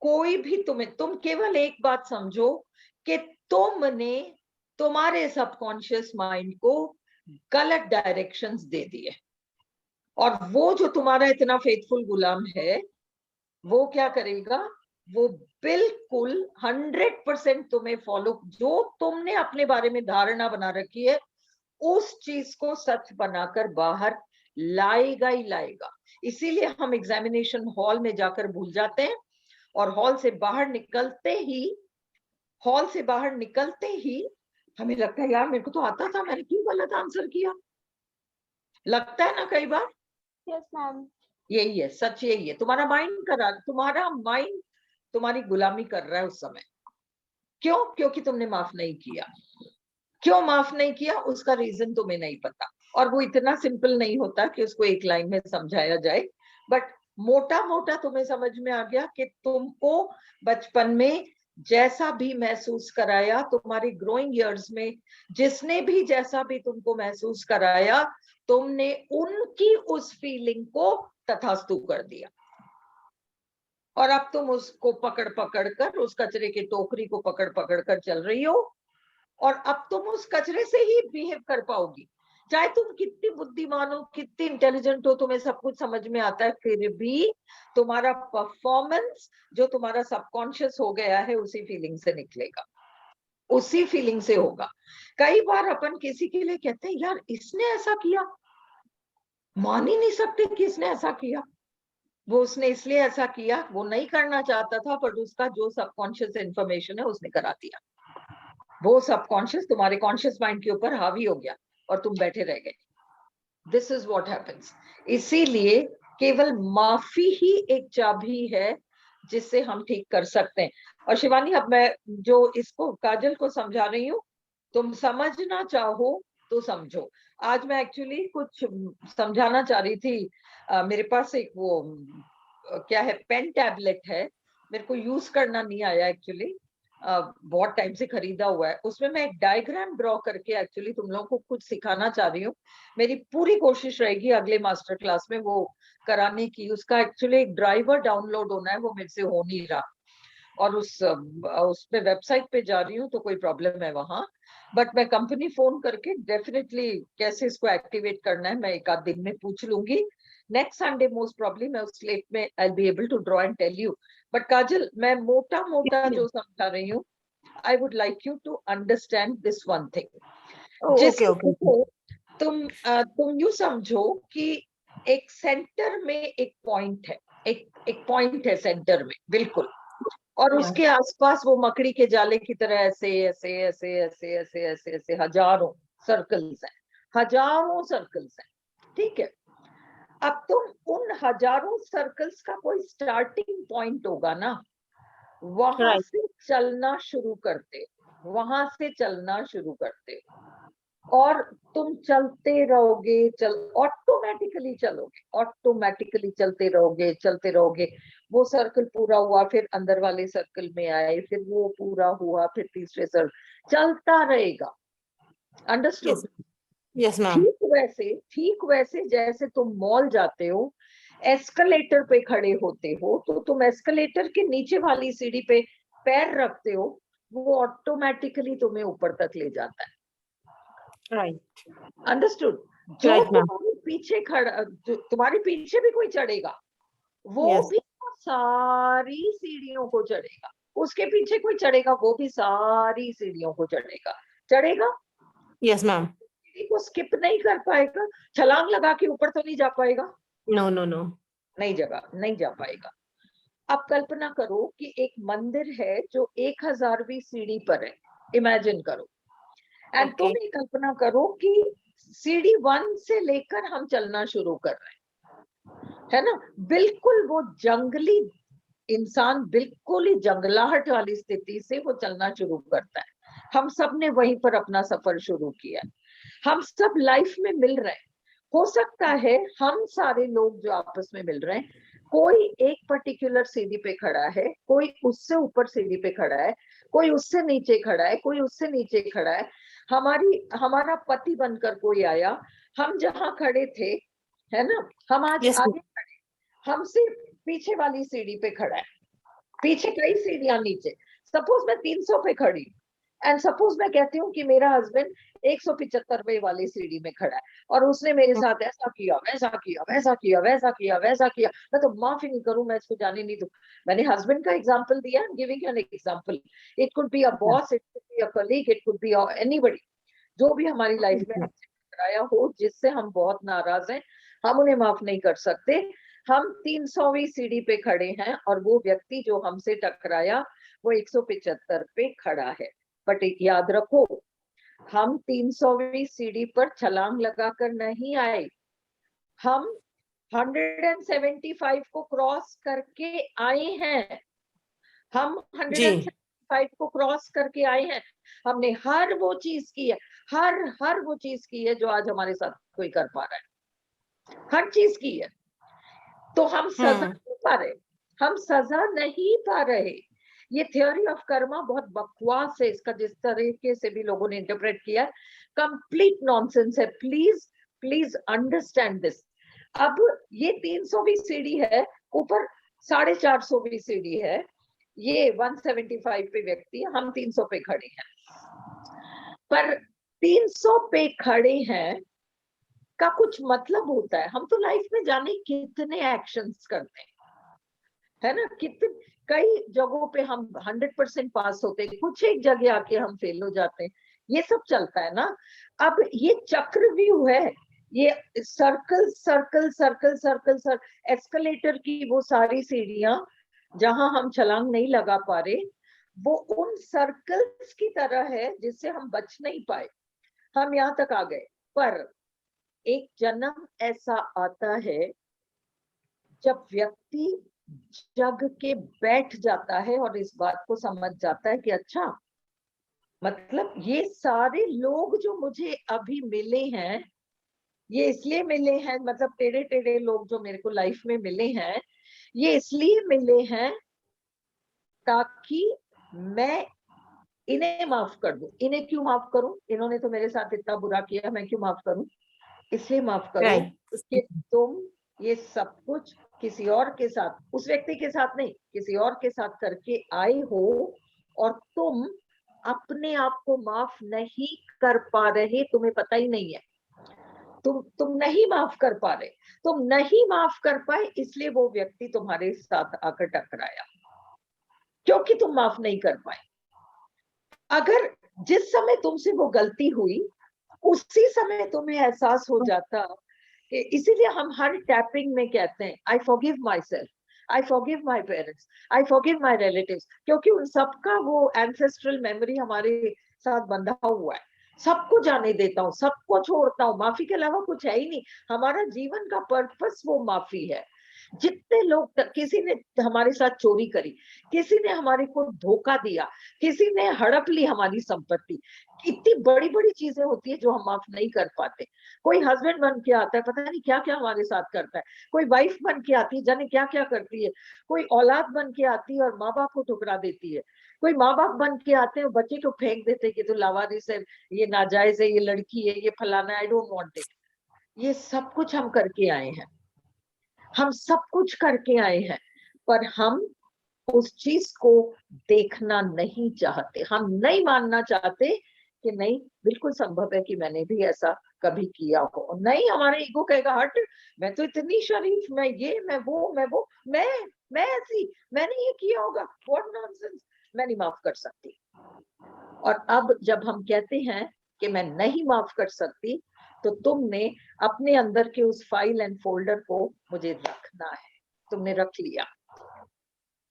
Speaker 2: कोई भी तुम केवल एक बात समझो कि तुमने तुम्हारे सबकॉन्शियस माइंड को गलत डायरेक्शंस दे दिए, और वो जो तुम्हारा इतना फेथफुल गुलाम है, वो क्या करेगा? वो बिल्कुल 100% तुम्हें फॉलो, जो तुमने अपने बारे में धारणा बना रखी है, उस चीज को सच बनाकर बाहर लाएगा ही लाएगा। इसीलिए हम एग्जामिनेशन हॉल में जाकर भूल जाते हैं, और हॉल से बाहर निकलते ही हमें लगता है यार मेरे को तो आता था, मैंने क्यों गलत आंसर किया। लगता है ना कई बार।
Speaker 1: Yes ma'am.
Speaker 2: यही है, सच यही है। तुम्हारा माइंड तुम्हारी गुलामी कर रहा है उस समय। क्यों? क्योंकि तुमने माफ नहीं किया। क्यों माफ नहीं किया उसका रीजन तुम्हें नहीं पता, और वो इतना सिंपल नहीं होता कि उसको एक लाइन में समझाया जाए। बट मोटा मोटा तुम्हें समझ में आ गया कि तुमको बचपन में जैसा भी महसूस कराया, तुम्हारी ग्रोइंग ईयर्स में जिसने भी जैसा भी तुमको महसूस कराया, तुमने उनकी उस फीलिंग को तथास्तु कर दिया, और अब तुम उसको पकड़ पकड़ कर, उस कचरे के टोकरी को पकड़ पकड़ कर चल रही हो, और अब तुम उस कचरे से ही बिहेव कर पाओगी। चाहे तुम कितनी बुद्धिमान हो, कितनी इंटेलिजेंट हो, तुम्हें सब कुछ समझ में आता है, फिर भी तुम्हारा परफॉर्मेंस जो तुम्हारा सबकॉन्शियस हो गया है उसी फीलिंग से निकलेगा, उसी फीलिंग से होगा। कई बार अपन किसी के लिए कहते हैं यार इसने ऐसा किया, मान ही नहीं सकते कि इसने ऐसा किया। वो उसने इसलिए ऐसा किया, वो नहीं करना चाहता था, पर उसका जो सबकॉन्शियस इंफॉर्मेशन है उसने करा दिया। वो सबकॉन्शियस तुम्हारे कॉन्शियस माइंड के ऊपर हावी हो गया और तुम बैठे रह गए। This is what happens. इसीलिए केवल माफी ही एक चाबी है जिससे हम ठीक कर सकते हैं। और शिवानी, अब मैं जो इसको काजल को समझा रही हूँ, तुम समझना चाहो तो समझो। आज मैं एक्चुअली कुछ समझाना चाह रही थी। मेरे पास एक वो क्या है, पेन टैबलेट है, मेरे को यूज करना नहीं आया एक्चुअली, बहुत टाइम से खरीदा हुआ है। उसमें मैं एक डायग्राम ड्रॉ करके एक्चुअली तुम लोगों को कुछ सिखाना चाह रही हूँ। मेरी पूरी कोशिश रहेगी अगले मास्टर क्लास में वो कराने की। उसका एक्चुअली एक ड्राइवर डाउनलोड होना है, वो मेरे से हो नहीं रहा, और उस पे वेबसाइट पे जा रही हूँ तो कोई प्रॉब्लम है वहां। बट मैं कंपनी फोन करके डेफिनेटली कैसे इसको एक्टिवेट करना है मैं एक आध दिन में पूछ लूंगी। नेक्स्ट संडे मोस्ट प्रॉब्ली मैं उस स्लेट में I be able to draw and tell you. But Kajal, मैं मोटा मोटा जो समझा रही हूँ, I would like you to understand this one thing.
Speaker 3: Okay okay.
Speaker 2: तुम यूं समझो कि एक सेंटर में एक पॉइंट है, एक पॉइंट है सेंटर में बिल्कुल, और उसके आसपास वो मकड़ी के जाले की तरह ऐसे ऐसे ऐसे ऐसे ऐसे ऐसे ऐसे हजारों सर्कल्स हैं, हजारों सर्कल्स हैं, ठीक है। अब तुम उन हजारों सर्कल्स का कोई स्टार्टिंग पॉइंट होगा ना, वहां
Speaker 3: Right.
Speaker 2: से चलना शुरू करते, वहां से चलना शुरू करते, और तुम चलते रहोगे, ऑटोमेटिकली चलोगे, ऑटोमेटिकली चलते रहोगे। वो सर्कल पूरा हुआ, फिर अंदर वाले सर्कल में आए, फिर वो पूरा हुआ, फिर तीसरे सर्कल, चलता रहेगा। अंडरस्टूड?
Speaker 3: Yes. Yes, ma'am.
Speaker 2: ठीक वैसे जैसे तुम मॉल जाते हो, एस्केलेटर पे खड़े होते हो, तो तुम एस्केलेटर के नीचे वाली सीढ़ी पे पैर रखते हो, वो ऑटोमेटिकली तुम्हें ऊपर तक ले जाता है।
Speaker 3: Right.
Speaker 2: अंडरस्टूड? जो
Speaker 3: Right, ma'am.
Speaker 2: तुम्हारे पीछे खड़ा, तुम्हारे पीछे भी कोई चढ़ेगा, वो
Speaker 3: Yes.
Speaker 2: भी सारी सीढ़ियों को चढ़ेगा, उसके पीछे कोई चढ़ेगा, वो भी सारी सीढ़ियों को चढ़ेगा।
Speaker 3: Yes, ma'am.
Speaker 2: सीढ़ी को स्किप नहीं कर पाएगा, छलांग लगा के ऊपर तो नहीं जा पाएगा,
Speaker 3: No, no, no.
Speaker 2: नहीं जा पाएगा। अब कल्पना करो कि एक मंदिर है जो 1000वीं सीढ़ी पर है, इमेजिन करो। And
Speaker 3: Okay.
Speaker 2: तुम ये कल्पना करो कि सीढ़ी 1 से लेकर हम चलना शुरू कर रहे हैं, है ना? बिल्कुल वो जंगली इंसान, बिल्कुल ही जंगलाहट वाली स्थिति से वो चलना शुरू करता है। हम सब ने वहीं पर अपना सफर शुरू किया, हम सब लाइफ में मिल रहे हैं। हो सकता है हम सारे लोग जो आपस में मिल रहे हैं, कोई एक पर्टिकुलर सीढ़ी पे खड़ा है, कोई उससे ऊपर सीढ़ी पे खड़ा है, कोई उससे नीचे खड़ा है, कोई उससे नीचे खड़ा है। हमारा पति बनकर कोई आया, हम जहां खड़े थे, है ना, हम आज
Speaker 3: Yes,
Speaker 2: आगे खड़े, हमसे पीछे वाली सीढ़ी पे खड़ा है, पीछे कई सीढ़ियां नीचे। सपोज मैं 300 पे खड़ी, एंड सपोज मैं कहती हूँ कि मेरा हस्बैंड 175वें वाली सीढ़ी में खड़ा है, और उसने मेरे साथ ऐसा किया, वैसा किया, वैसा किया, वैसा किया, वैसा किया, मैं तो माफ ही नहीं करूं, मैं इसको जाने नहीं दूं। मैंने हस्बैंड का एग्जाम्पल दिया, giving an example. It could be a boss, it could be a colleague, it could be anybody, जो भी हमारी लाइफ में हमसे टकराया हो, जिससे हम बहुत नाराज हैं, हम उन्हें माफ नहीं कर सकते, हम 300वीं सीढ़ी पे खड़े हैं और वो व्यक्ति जो हमसे टकराया वो 175 पे खड़ा है। बट एक याद रखो, हम 300वीं सीढ़ी पर छलांग लगाकर नहीं आए, हम 175 को क्रॉस करके आए हैं। हम
Speaker 3: जी
Speaker 2: 175 को क्रॉस करके आए हैं। हमने हर वो चीज की है, हर वो चीज की है जो आज हमारे साथ कोई कर पा रहा है, हर चीज की है। तो हम सजा नहीं पा रहे, हम सजा नहीं पा रहे। ये थ्योरी ऑफ कर्मा बहुत बकवास है, इसका जिस तरीके से भी लोगों ने इंटरप्रेट किया कंप्लीट नॉनसेंस है। Please please understand this. अब ये 300वीं सीढ़ी है, ऊपर 450वीं सीढ़ी है, ये 175 पे व्यक्ति, हम 300 पे खड़े हैं। पर 300 पे खड़े हैं का कुछ मतलब होता है। हम तो लाइफ में जाने कितने एक्शंस करते हैं, है ना, कितने कई जगहों पे हम 100% पास होते हैं, कुछ एक जगह आके हम फेल हो जाते हैं, ये सब चलता है ना। अब ये चक्रव्यूह है, ये circle circle circle circle circle, escalator की वो सारी सीढ़ियां जहां हम छलांग नहीं लगा पा रहे, वो उन सर्कल्स की तरह है जिससे हम बच नहीं पाए। हम यहाँ तक आ गए, पर एक जन्म ऐसा आता है जब व्यक्ति जग के बैठ जाता है और इस बात को समझ जाता है कि अच्छा, मतलब ये सारे लोग जो मुझे अभी मिले हैं, ये इसलिए मिले हैं, मतलब टेढ़े टेढ़े लोग जो मेरे को लाइफ में मिले हैं, ये इसलिए मिले हैं ताकि मैं इन्हें माफ कर दूं। इन्हें क्यों माफ करूं? इन्होंने तो मेरे साथ इतना बुरा किया, मैं क्यों माफ करूं? इसलिए माफ करो
Speaker 3: राइट
Speaker 2: कि तुम ये सब कुछ किसी और के साथ, उस व्यक्ति के साथ नहीं, किसी और के साथ करके आए हो, और तुम अपने आप को माफ नहीं कर पा रहे, तुम्हें पता ही नहीं है, तुम नहीं माफ कर पा रहे, तुम नहीं माफ कर पाए, इसलिए वो व्यक्ति तुम्हारे साथ आकर टकराया, क्योंकि तुम माफ नहीं कर पाए। अगर जिस समय तुमसे वो गलती हुई उसी समय तुम्हें एहसास हो जाता, इसीलिए हम हर टैपिंग में कहते हैं I forgive my self, I forgive my parents, I forgive my relatives, क्योंकि उन सबका वो एंसेस्ट्रल मेमोरी हमारे साथ बंधा हुआ है। सबको जाने देता हूँ, सबको छोड़ता हूँ, माफी के अलावा कुछ है ही नहीं। हमारा जीवन का पर्पस वो माफी है। जितने लोग, किसी ने हमारे साथ चोरी करी, किसी ने हमारे को धोखा दिया, किसी ने हड़प ली हमारी संपत्ति, इतनी बड़ी बड़ी चीजें होती है जो हम माफ नहीं कर पाते। कोई हस्बैंड बन के आता है, पता नहीं क्या क्या हमारे साथ करता है, कोई वाइफ बन के आती है, जाने क्या क्या करती है, कोई औलाद बन के आती है और माँ बाप को ठुकरा देती है, कोई माँ बाप बन के आते हैं और बच्चे को फेंक देते हैं कि तो लावारिस है, ये नाजायज है, ये लड़की है, ये फलाना, आई डोंट वांट इट। ये सब कुछ हम करके आए हैं, हम सब कुछ करके आए हैं, पर हम उस चीज को देखना नहीं चाहते, हम नहीं मानना चाहते कि नहीं, बिल्कुल संभव है कि मैंने भी ऐसा कभी किया हो। नहीं, हमारे ईगो कहेगा हट, मैं तो इतनी शरीफ, मैं ये, मैं वो, मैं ऐसी, मैंने ये किया होगा, व्हाट नॉनसेंस, मैं नहीं माफ कर सकती। और अब जब हम कहते हैं कि मैं नहीं माफ कर सकती, तो तुमने अपने अंदर के उस फाइल एंड फोल्डर को मुझे रखना है, तुमने रख लिया।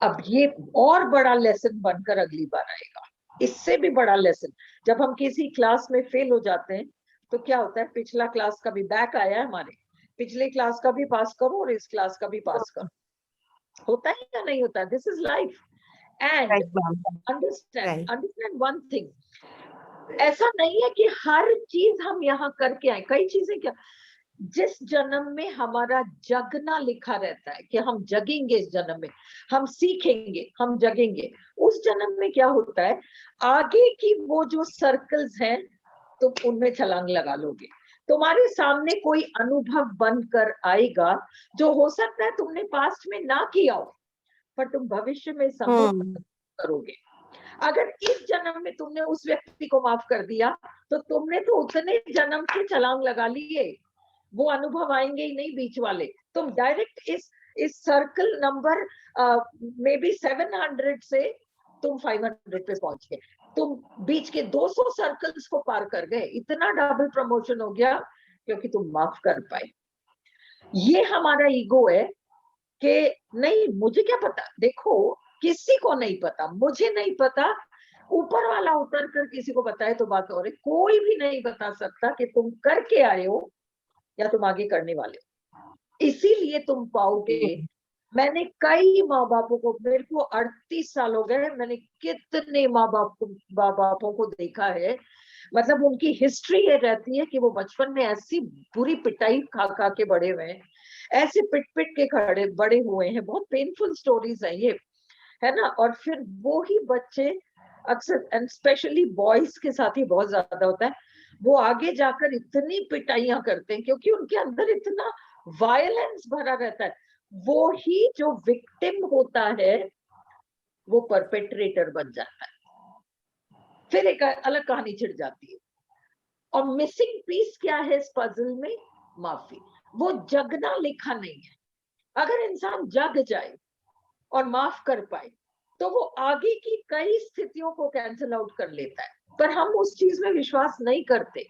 Speaker 2: अब ये और बड़ा लेसन बनकर अगली बार आएगा, इससे भी बड़ा लेसन। जब हम किसी क्लास में फेल हो जाते हैं तो क्या होता है, पिछला क्लास का भी बैक आया है हमारे, पिछले क्लास का भी पास करो और इस क्लास का भी पास करो, होता है या नहीं होता? This is life. And
Speaker 3: right ma'am
Speaker 2: understand one thing, ऐसा नहीं है कि हर चीज हम यहाँ करके आए। कई चीजें क्या, जिस जन्म में हमारा जगना लिखा रहता है कि हम जगेंगे, इस जन्म में हम सीखेंगे, हम जगेंगे, उस जन्म में क्या होता है, आगे की वो जो सर्कल्स हैं तुम उनमें छलांग लगा लोगे। तुम्हारे सामने कोई अनुभव बनकर आएगा जो हो सकता है तुमने पास्ट में ना किया हो, पर तुम भविष्य में संभव करोगे। अगर इस जन्म में तुमने उस व्यक्ति को माफ कर दिया तो तुमने तो उतने जन्म के छलांग लगा लिए, वो अनुभव आएंगे ही नहीं बीच वाले। तुम डायरेक्ट इस सर्कल नंबर मे बी 700 से तुम 500 पे पहुंच गए, तुम बीच के 200 सर्कल्स को पार कर गए, इतना डबल प्रमोशन हो गया क्योंकि तुम माफ कर पाए। ये हमारा ईगो है कि नहीं मुझे क्या पता, देखो किसी को नहीं पता, मुझे नहीं पता, ऊपर वाला उतर कर किसी को बताए तो बात और है। कोई भी नहीं बता सकता कि तुम करके आए हो या तुम आगे करने वाले हो, इसीलिए तुम पाओगे। मैंने कई माँ बापों को, मेरे को 38 साल हो गए, मैंने कितने माँ बापों को देखा है, मतलब उनकी हिस्ट्री ये रहती है कि वो बचपन में ऐसी बुरी पिटाई खा खा के बड़े हुए हैं, ऐसे पिट पिट के खड़े बड़े हुए हैं, बहुत पेनफुल स्टोरीज है ये, है ना। और फिर वो ही बच्चे अक्सर, एंड स्पेशली बॉयज के साथ ही बहुत ज्यादा होता है, वो आगे जाकर इतनी पिटाइयां करते हैं क्योंकि उनके अंदर इतना वायलेंस भरा रहता है। वो ही जो विक्टिम होता है वो परपेट्रेटर बन जाता है, फिर एक अलग कहानी छिड़ जाती है। और मिसिंग पीस क्या है इस पजल में? माफी। वो जगना लिखा नहीं है। अगर इंसान जग जाए और माफ कर पाए तो वो आगे की कई स्थितियों को कैंसिल आउट कर लेता है, पर हम उस चीज में विश्वास नहीं करते।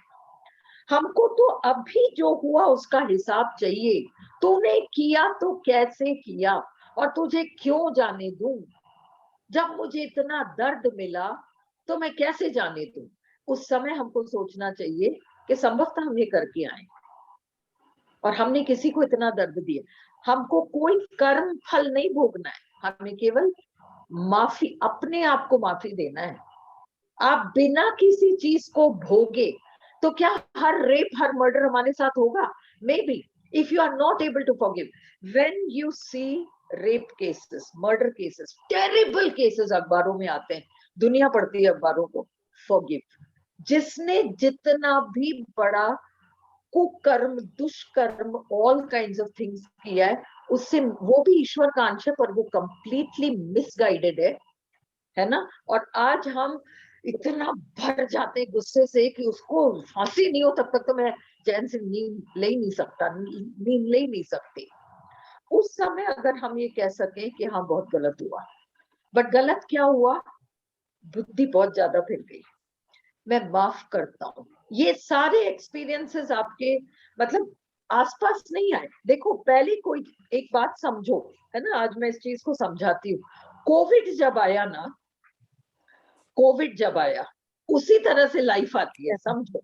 Speaker 2: हमको तो अभी जो हुआ उसका हिसाब चाहिए। तूने किया तो कैसे किया और तुझे क्यों जाने दूं? जब मुझे इतना दर्द मिला तो मैं कैसे जाने दूं? उस समय हमको सोचना चाहिए कि संभवतः हम ये करके आए और हमने किसी को इतना दर्द दिया। हमको कोई कर्म फल नहीं भोगना है, हमें केवल माफी, अपने आप को माफी देना है। आप बिना किसी चीज को भोगे तो क्या हर रेप हर मर्डर हमारे साथ होगा? Maybe, if you are not able to forgive, when you see rape cases, murder cases, terrible cases अखबारों में आते हैं, दुनिया पढ़ती है अखबारों को, फॉरगिव। जिसने जितना भी बड़ा कुकर्म, दुष्कर्म, ऑल काइंड्स ऑफ थिंग्स किया है, उससे, वो भी ईश्वर का अंश है पर वो कंप्लीटली मिसगाइडेड है ना। और आज हम इतना भर जाते हैं गुस्से से कि उसको फांसी नहीं हो तब तक तो मैं चैन से नींद ले ही नहीं सकता, नींद ले ही नहीं सकती। उस समय अगर हम ये कह सकें कि हाँ बहुत गलत हुआ, बट गलत क्या हुआ? बुद्धि बहुत ज्यादा फिर गई, मैं माफ करता हूँ। ये सारे एक्सपीरियंसेस आपके मतलब आसपास नहीं आए। देखो पहले कोई एक बात समझो, है ना, आज मैं इस चीज को समझाती हूँ। कोविड जब आया ना, कोविड जब आया उसी तरह से लाइफ आती है, समझो।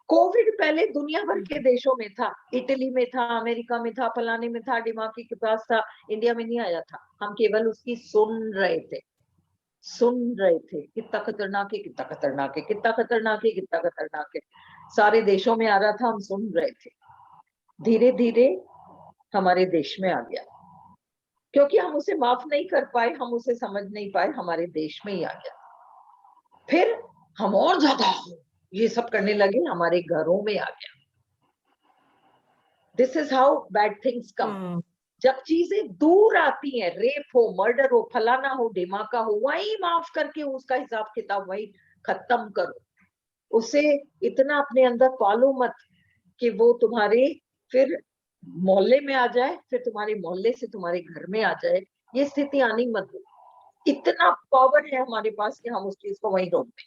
Speaker 2: कोविड पहले दुनिया भर के देशों में था, इटली में था, अमेरिका में था, फलाने में था, दिमागी के पास था, इंडिया में नहीं आया था। हम केवल उसकी सुन रहे थे, कितना खतरनाक है, कितना खतरनाक है, कितना खतरनाक है, कितना खतरनाक है, सारे देशों में आ रहा था, हम सुन रहे थे। धीरे धीरे हमारे देश में आ गया, क्योंकि हम उसे माफ नहीं कर पाए, हम उसे समझ नहीं पाए, हमारे देश में ही आ गया। फिर हम और ज्यादा ये सब करने लगे, हमारे घरों में आ गया। This is how bad things come. जब चीजें दूर आती हैं, रेप हो, मर्डर हो, फलाना हो, धमाका हो, वही माफ करके उसका हिसाब किताब वही खत्म करो। उसे इतना अपने अंदर पालो मत कि वो तुम्हारे फिर मोहल्ले में आ जाए, फिर तुम्हारे मोहल्ले से तुम्हारे घर में आ जाए। ये स्थिति आनी मत दो। इतना पावर है हमारे पास कि हम उस चीज को वहीं रोक दें।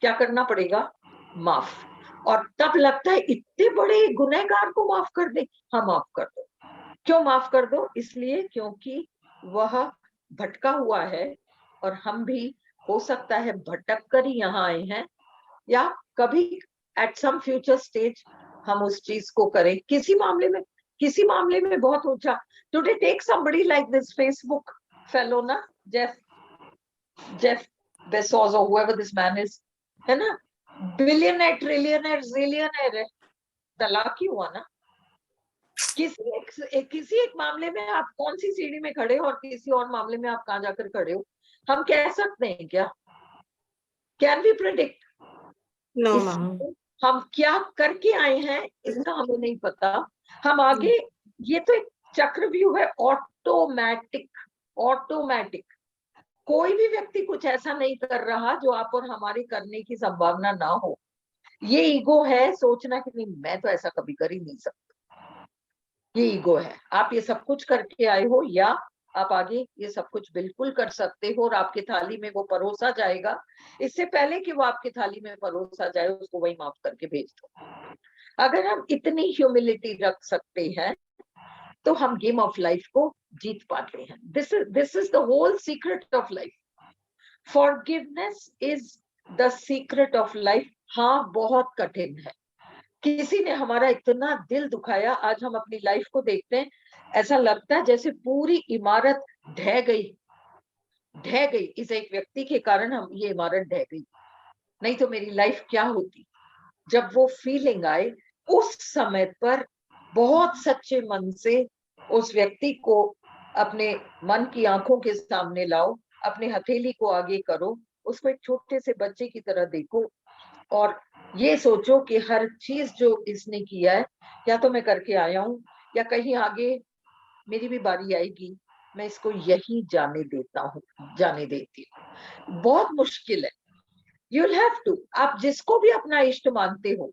Speaker 2: क्या करना पड़ेगा? माफ। और तब लगता है इतने बड़े गुनहगार को माफ कर दे। हाँ माफ कर दो। क्यों माफ कर दो? इसलिए क्योंकि वह भटका हुआ है और हम भी हो सकता है भटक कर ही यहाँ आए हैं, या कभी एट सम फ्यूचर स्टेज हम उस चीज को करें। किसी मामले में बहुत ऊंचा। Today take somebody like this Facebook fellow ना, जेफ बेजोस और whoever this man is, है ना, बिलियनर, ट्रिलियनर, जिलियनर है, तलाक ही हुआ ना। किसी एक मामले में आप कौन सी सीढ़ी में खड़े हो और किसी और मामले में आप कहां जाकर खड़े हो, हम कह सकते हैं क्या? Can we predict?
Speaker 3: No, ma'am.
Speaker 2: हम क्या करके आए हैं इसका हमें नहीं पता। हम आगे, ये तो एक चक्रव्यूह है, ऑटोमेटिक। कोई भी व्यक्ति कुछ ऐसा नहीं कर रहा जो आप और हमारे करने की संभावना ना हो। ये ईगो है, सोचना कि नहीं मैं तो ऐसा कभी कर ही नहीं सकता। ये ईगो है। आप ये सब कुछ करके आए हो, या आप आगे ये सब कुछ बिल्कुल कर सकते हो और आपकी थाली में वो परोसा जाएगा। इससे पहले कि वो आपकी थाली में परोसा जाए, उसको वही माफ करके भेज दो। अगर हम इतनी ह्यूमिलिटी रख सकते हैं तो हम गेम ऑफ लाइफ को जीत पाते हैं। This is the whole secret of life. Forgiveness is the secret of life. हाँ, बहुत कठिन है। किसी ने हमारा इतना दिल दुखाया, आज हम अपनी लाइफ को देखते हैं, ऐसा लगता है जैसे पूरी इमारत ढह गई इस एक व्यक्ति के कारण। हम ये इमारत ढह गई, नहीं तो मेरी लाइफ क्या होती। जब वो फीलिंग आए, उस समय पर बहुत सच्चे मन से उस व्यक्ति को अपने मन की आंखों के सामने लाओ, अपने हथेली को आगे करो, उसको एक छोटे से बच्चे की तरह देखो और ये सोचो कि हर चीज जो इसने किया है, या तो मैं करके आया हूं, या कहीं आगे मेरी भी बारी आएगी, मैं इसको यही जाने देती हूँ। बहुत मुश्किल है। You'll have to, आप जिसको भी अपना इष्ट मानते हो,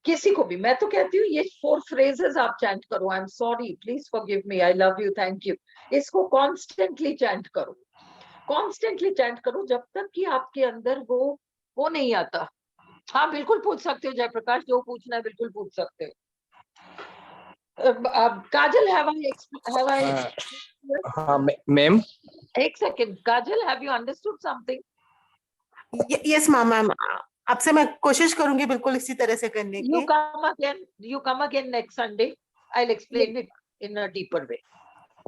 Speaker 2: किसी को भी, मैं तो कहती हूँ ये 4 फ्रेजेस आप चैंट करो। I am sorry, please forgive me, I love you, thank you. इसको कॉन्स्टेंटली चैंट करो, कॉन्स्टेंटली चैंट करो, जब तक कि आपके अंदर वो नहीं आता। हाँ, बिल्कुल पूछ सकते हो जयप्रकाश, जो पूछना है बिल्कुल पूछ सकते हो। काजल, have I
Speaker 4: हाँ मैम।
Speaker 2: एक second, Kajal, have you understood something?
Speaker 3: Yes ma'am, आपसे मैं कोशिश करूंगी बिल्कुल इसी तरह से करने
Speaker 2: You
Speaker 3: की।
Speaker 2: come again next Sunday. I'll explain it in a deeper way.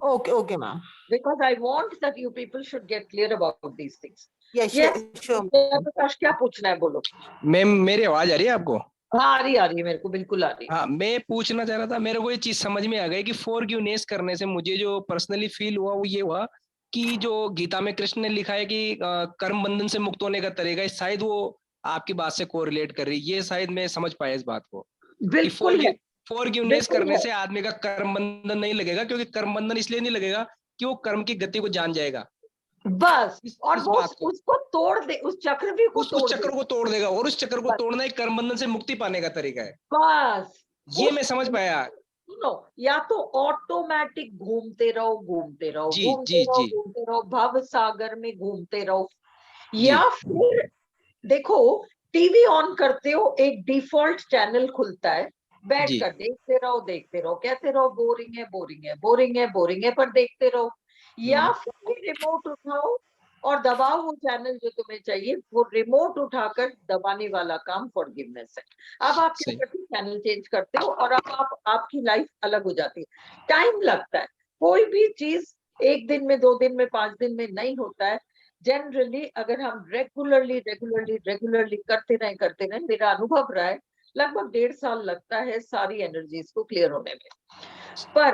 Speaker 3: Okay ma'am.
Speaker 2: Because I want that you people should get clear about these things.
Speaker 3: Yes
Speaker 2: Yes,
Speaker 3: sure.
Speaker 2: Prakash, क्या पूछना है बोलो।
Speaker 4: मैम मेरी आवाज आ रही है आपको?
Speaker 2: हाँ, आ रही है, मेरे को बिल्कुल आ रही है।
Speaker 4: हाँ, मैं पूछना चाह रहा था, मेरे को ये चीज समझ में आ गई कि फॉरगिवनेस करने से मुझे जो पर्सनली फील हुआ वो ये हुआ कि जो गीता में कृष्ण ने लिखा है कि कर्म बंधन से मुक्त होने का तरीका है, शायद वो आपकी बात से कोरिलेट कर रही है। ये शायद मैं समझ पाया इस बात को कि
Speaker 2: बिल्कुल है,
Speaker 4: फॉरगिवनेस करने से आदमी का कर्म बंधन नहीं लगेगा, क्योंकि कर्म बंधन इसलिए नहीं लगेगा कि वो कर्म की गति को जान जाएगा
Speaker 2: बस। और
Speaker 4: इस
Speaker 2: वो
Speaker 4: बात को,
Speaker 2: उसको तोड़ दे, उस चक्रव्यूह को
Speaker 4: उस
Speaker 2: तोड़
Speaker 4: चक्र
Speaker 2: दे।
Speaker 4: को तोड़ देगा, और उस चक्र को
Speaker 2: बस,
Speaker 4: तोड़ना एक कर्म बंधन से मुक्ति पाने का तरीका है।
Speaker 2: बस
Speaker 4: ये मैं समझ पाया।
Speaker 2: सुनो, या तो ऑटोमेटिक घूमते रहो,
Speaker 4: जी जी जी
Speaker 2: घूमते रहो, भव सागर में घूमते रहो,
Speaker 4: जी
Speaker 2: या फिर देखो, टीवी ऑन करते हो, एक डिफॉल्ट चैनल खुलता है, बैठ
Speaker 4: जी
Speaker 2: कर देखते रहो, कहते रहो बोरिंग है, पर देखते रहो। या फिर रिमोट उठाओ और दबाओ वो चैनल जो तुम्हें चाहिए, वो रिमोट उठाकर दबाने वाला काम फॉरगिवनेस है। अब आप क्या
Speaker 4: सही।
Speaker 2: करते हो, चैनल चेंज करते हो और अब आपकी लाइफ अलग हो जाती है। टाइम लगता है, कोई भी चीज 1 दिन में, 2 दिन में, 5 दिन में नहीं होता है। जनरली अगर हम रेगुलरली करते रहे, मेरा अनुभव रहा है लगभग 1.5 साल लगता है सारी एनर्जीज को क्लियर होने में। पर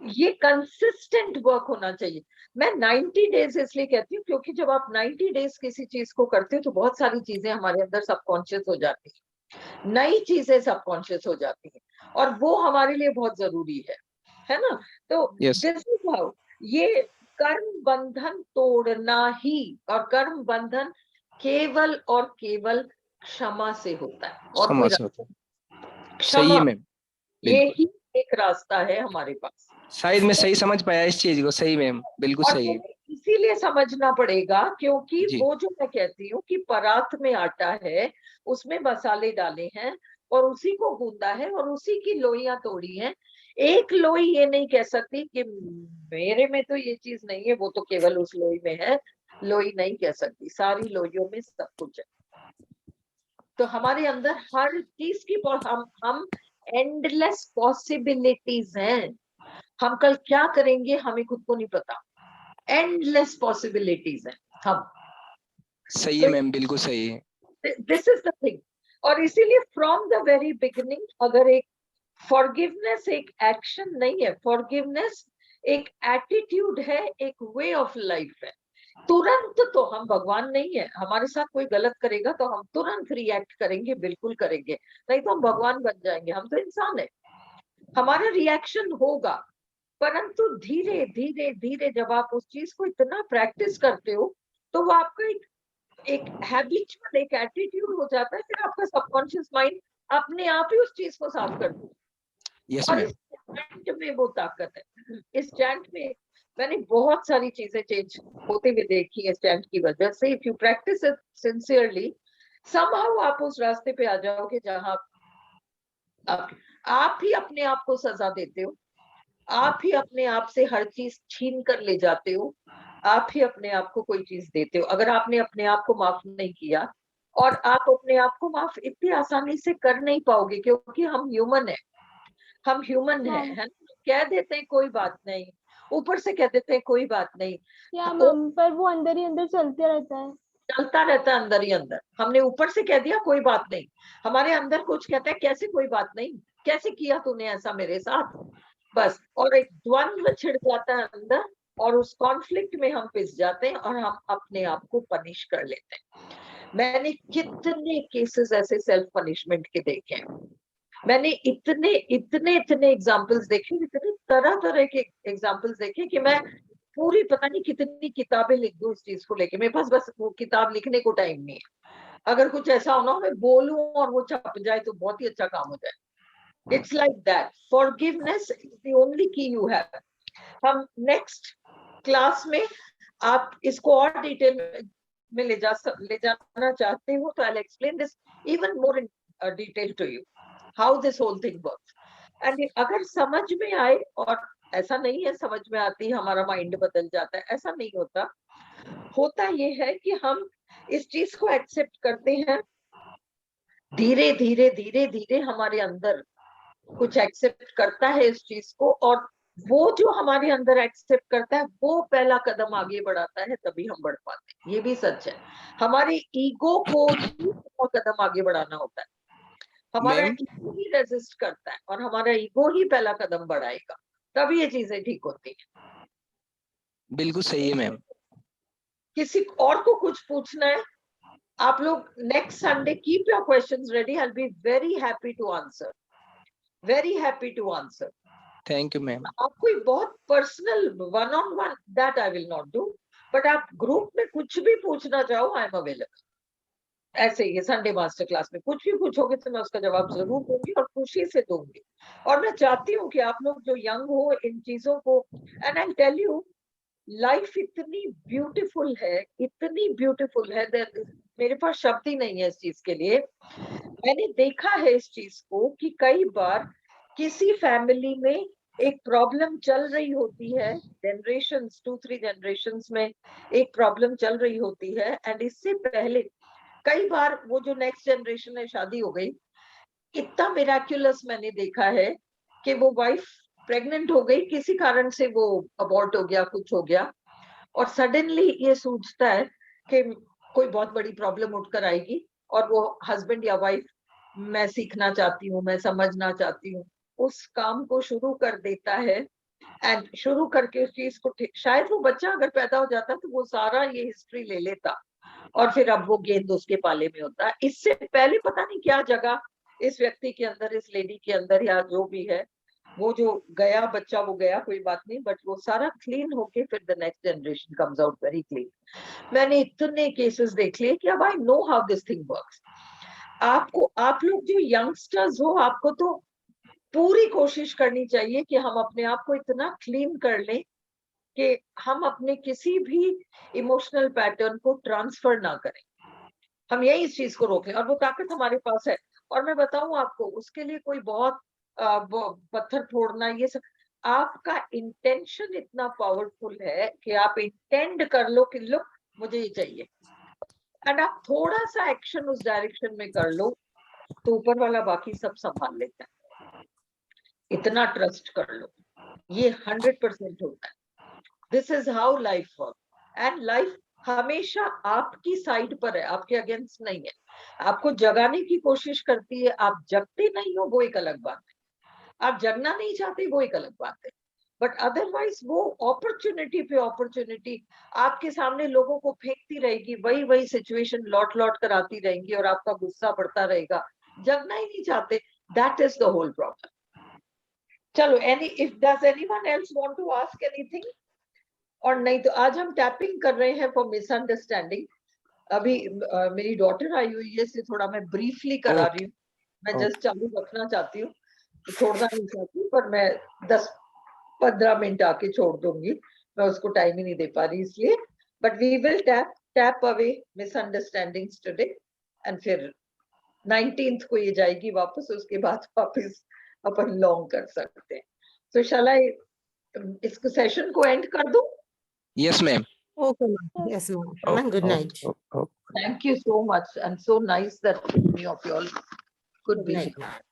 Speaker 2: ये कंसिस्टेंट वर्क होना चाहिए। मैं 90 डेज इसलिए कहती हूँ क्योंकि जब आप 90 डेज किसी चीज को करते हो तो बहुत सारी चीजें हमारे अंदर सबकॉन्शियस हो जाती है, नई चीजें सबकॉन्शियस हो जाती है, और वो हमारे लिए बहुत जरूरी है ना। तो
Speaker 4: यस
Speaker 2: दिस इज हाउ ये कर्म बंधन तोड़ना ही, और कर्म बंधन केवल और केवल क्षमा से होता है, और कोई
Speaker 4: समझ होता है। सही
Speaker 2: क्षमा,
Speaker 4: है मैम,
Speaker 2: ये
Speaker 4: बिल्कुल।
Speaker 2: ही एक रास्ता है हमारे पास।
Speaker 4: शायद मैं सही समझ पाया इस चीज को। सही मैम, बिल्कुल
Speaker 2: और
Speaker 4: सही है।
Speaker 2: तुम्हें इसीलिए समझना पड़ेगा क्योंकि
Speaker 4: जी
Speaker 2: वो जो मैं कहती हूँ कि परात में आटा है, उसमें मसाले डाले हैं और उसी को गूंदा है और उसी की लोइयां तोड़ी हैं। एक लोई ये नहीं कह सकती कि मेरे में तो ये चीज नहीं है, वो तो केवल उस लोई में है। लोई नहीं कह सकती, सारी लोइयों में सब कुछ है। तो हमारे अंदर हर चीज की हम एंडलेस पॉसिबिलिटीज हैं। हम कल क्या करेंगे हमें खुद को नहीं पता, एंडलेस पॉसिबिलिटीज हैं हम।
Speaker 4: सही है मैम, बिल्कुल सही है।
Speaker 2: This is the thing. और इसीलिए फ्रॉम द वेरी बिगिनिंग, अगर एक फॉरगिवनेस एक एक्शन नहीं है, फॉरगिवनेस एक एटीट्यूड है, एक वे ऑफ लाइफ है। तुरंत तो हम भगवान नहीं है, हमारे साथ कोई गलत करेगा तो हम तुरंत रिएक्ट करेंगे, बिल्कुल करेंगे, नहीं तो हम भगवान बन जाएंगे। हम तो इंसान है, हमारा रिएक्शन होगा। परंतु धीरे धीरे धीरे जब आप उस चीज को इतना प्रैक्टिस करते हो तो वो आपका एक हैबिचुअल, एक एटीट्यूड हो जाता है। फिर आपका सबकॉन्शियस माइंड अपने आप ही उस चीज को साफ कर देता है।
Speaker 4: यस
Speaker 2: और
Speaker 4: मैम।
Speaker 2: इस चैंट में वो ताकत है। इस चैंट में मैंने बहुत सारी चीजें चेंज होते हुए देखी है इस चैंट की वजह से। If you practice it sincerely, somehow आप उस रास्ते पे आ जाओगे जहां आप ही अपने आप को सजा देते हो। आप ही अपने आप से हर चीज छीन कर ले जाते हो, आप ही अपने आप को कोई चीज देते हो। अगर आपने अपने आप को माफ नहीं किया, और आप अपने आप को माफ इतनी आसानी से कर नहीं पाओगे, क्योंकि हम ह्यूमन है, हम ह्यूमन
Speaker 1: हाँ
Speaker 2: है। कह देते हैं कोई बात नहीं, ऊपर से कह देते हैं कोई बात नहीं,
Speaker 1: या
Speaker 2: वो
Speaker 1: मैम, पर वो अंदर ही अंदर चलते रहता है।
Speaker 2: चलता रहता है अंदर ही अंदर। हमने ऊपर से कह दिया कोई बात नहीं, हमारे अंदर कुछ कहता है कैसे कोई बात नहीं, कैसे किया तूने ऐसा मेरे साथ, बस। और एक द्वंद्व छिड़ जाता है अंदर, और उस कॉन्फ्लिक्ट में हम पिस जाते हैं और हम अपने आप को पनिश कर लेते हैं। मैंने कितने केसेस ऐसे सेल्फ पनिशमेंट के देखे हैं, मैंने इतने इतने इतने एग्जाम्पल्स देखे, इतने तरह तरह के एग्जाम्पल्स देखे कि मैं पूरी पता नहीं कितनी किताबें लिख दूं इस चीज को लेके। मेरे पास बस वो किताब लिखने को टाइम नहीं है। अगर कुछ ऐसा होना मैं बोलूं और वो छप जाए तो बहुत ही अच्छा काम हो जाए। It's like that, forgiveness is the only की यू हैव। हम नेक्स्ट क्लास में आप इसको और डिटेल में ले जाना चाहते हो तो I will explain this even more in detail to you, how this whole thing works. And अगर समझ में आए, और ऐसा नहीं है समझ में आती हमारा माइंड बदल जाता है, ऐसा नहीं होता। होता ये है कि हम इस चीज को एक्सेप्ट करते हैं, धीरे धीरे धीरे धीरे हमारे अंदर कुछ एक्सेप्ट करता है इस चीज को, और वो जो हमारे अंदर एक्सेप्ट करता है वो पहला कदम आगे बढ़ाता है, तभी हम बढ़ पाते हैं। ये भी सच है, हमारे ईगो को ही कदम आगे बढ़ाना होता है। हमारा
Speaker 4: मैम
Speaker 2: ईगो ही रेजिस्ट करता है, और हमारा ईगो ही पहला कदम बढ़ाएगा, तभी ये चीजें ठीक होती है।
Speaker 4: बिल्कुल सही है मैम।
Speaker 2: किसी और को कुछ पूछना है, आप लोग next Sunday keep your questions ready, I will be very happy to answer, very happy to answer.
Speaker 4: Thank you ma'am.
Speaker 2: आप कोई बहुत personal one on one that I will not do, but आप ग्रुप में कुछ भी पूछना चाहो आई एम अवेलेबल। ऐसे ही संडे मास्टर क्लास में कुछ भी पूछोगे तो मैं उसका जवाब जरूर दूंगी और खुशी से दूंगी। और मैं चाहती हूँ कि आप लोग जो यंग हो इन चीजों को, and I tell you, life इतनी ब्यूटीफुल है, इतनी ब्यूटीफुल है, मेरे पास शब्द ही नहीं है इस चीज के लिए। मैंने देखा है इस चीज को कि कई बार किसी फैमिली में एक प्रॉब्लम चल रही होती है, जनरेशंस 2-3 जनरेशंस में एक प्रॉब्लम चल रही होती है, एंड इससे पहले कई बार वो जो नेक्स्ट जनरेशन है शादी हो गई, इतना मिराक्युलस मैंने देखा है कि वो वाइफ प्रेग्नेंट हो गई, किसी कारण से वो अबॉर्ट हो गया, कुछ हो गया, और सडनली ये सोचता है कि कोई बहुत बड़ी प्रॉब्लम उठकर आएगी, और वो हस्बैंड या वाइफ, मैं सीखना चाहती हूँ, मैं समझना चाहती हूँ, उस काम को शुरू कर देता है। एंड शुरू करके उस चीज को शायद वो बच्चा अगर पैदा हो जाता तो वो सारा ये हिस्ट्री ले लेता, और फिर अब वो गेंद उसके पाले में होता है। इससे पहले पता नहीं क्या जगह इस व्यक्ति के अंदर, इस लेडी के अंदर, या जो भी है, वो जो गया बच्चा वो गया, कोई बात नहीं, बट वो सारा क्लीन होके फिर the next generation comes out very clean. मैंने इतने केसेस देख लिए कि अब I know how this thing works. आपको, आप लोग जो यंगस्टर्स हो, आपको तो पूरी कोशिश करनी चाहिए कि हम अपने आप को इतना क्लीन कर लें कि हम अपने किसी भी इमोशनल पैटर्न को ट्रांसफर ना करें। हम यही इस चीज को रोकें, और वो ताकत हमारे पास है। और मैं बताऊं आपको, उसके लिए कोई बहुत पत्थर फोड़ना ये सब, आपका इंटेंशन इतना पावरफुल है कि आप इंटेंड कर लो कि लो मुझे ये चाहिए, एंड आप थोड़ा सा एक्शन उस डायरेक्शन में कर लो, तो ऊपर वाला बाकी सब संभाल लेता है। इतना ट्रस्ट कर लो, ये 100% होता है। This is how life work, and life हमेशा आपकी साइड पर है, आपके अगेंस्ट नहीं है। आपको जगाने की कोशिश करती है, आप जगते नहीं हो वो एक अलग बात है, आप जगना नहीं चाहते वो एक अलग बात है, बट अदरवाइज वो अपॉर्चुनिटी पे अपॉर्चुनिटी आपके सामने लोगों को फेंकती रहेगी, वही वही सिचुएशन लौट लौट कर आती रहेंगी, और आपका गुस्सा बढ़ता रहेगा, जगना ही नहीं चाहते। That is the whole problem. चलो, if does anyone else want to ask anything, और नहीं तो आज हम टैपिंग कर रहे हैं फॉर मिसअंडरस्टैंडिंग। अभी मेरी डॉटर आई हुई है, इसलिए थोड़ा मैं ब्रीफली करा रही हूँ, मैं जस्ट चालू रखना चाहती हूँ, छोड़ना नहीं चाहती, पर मैं 10-15 मिनट आके छोड़ दूंगी, मैं उसको टाइम ही नहीं दे पा रही इसलिए। But we will tap away misunderstandings today, and फिर 19th को ये जाएगी वापस, उसके बाद वापस अपन लॉन्ग कर सकते हैं। So shall I इस सेशन को एंड कर दूं?
Speaker 4: Yes ma'am.
Speaker 3: Okay, ma'am. Yes, ma'am. Good night.
Speaker 2: Thank you so much and so nice that many of you all could
Speaker 3: Good
Speaker 2: be
Speaker 3: night,
Speaker 2: here.
Speaker 3: ma'am.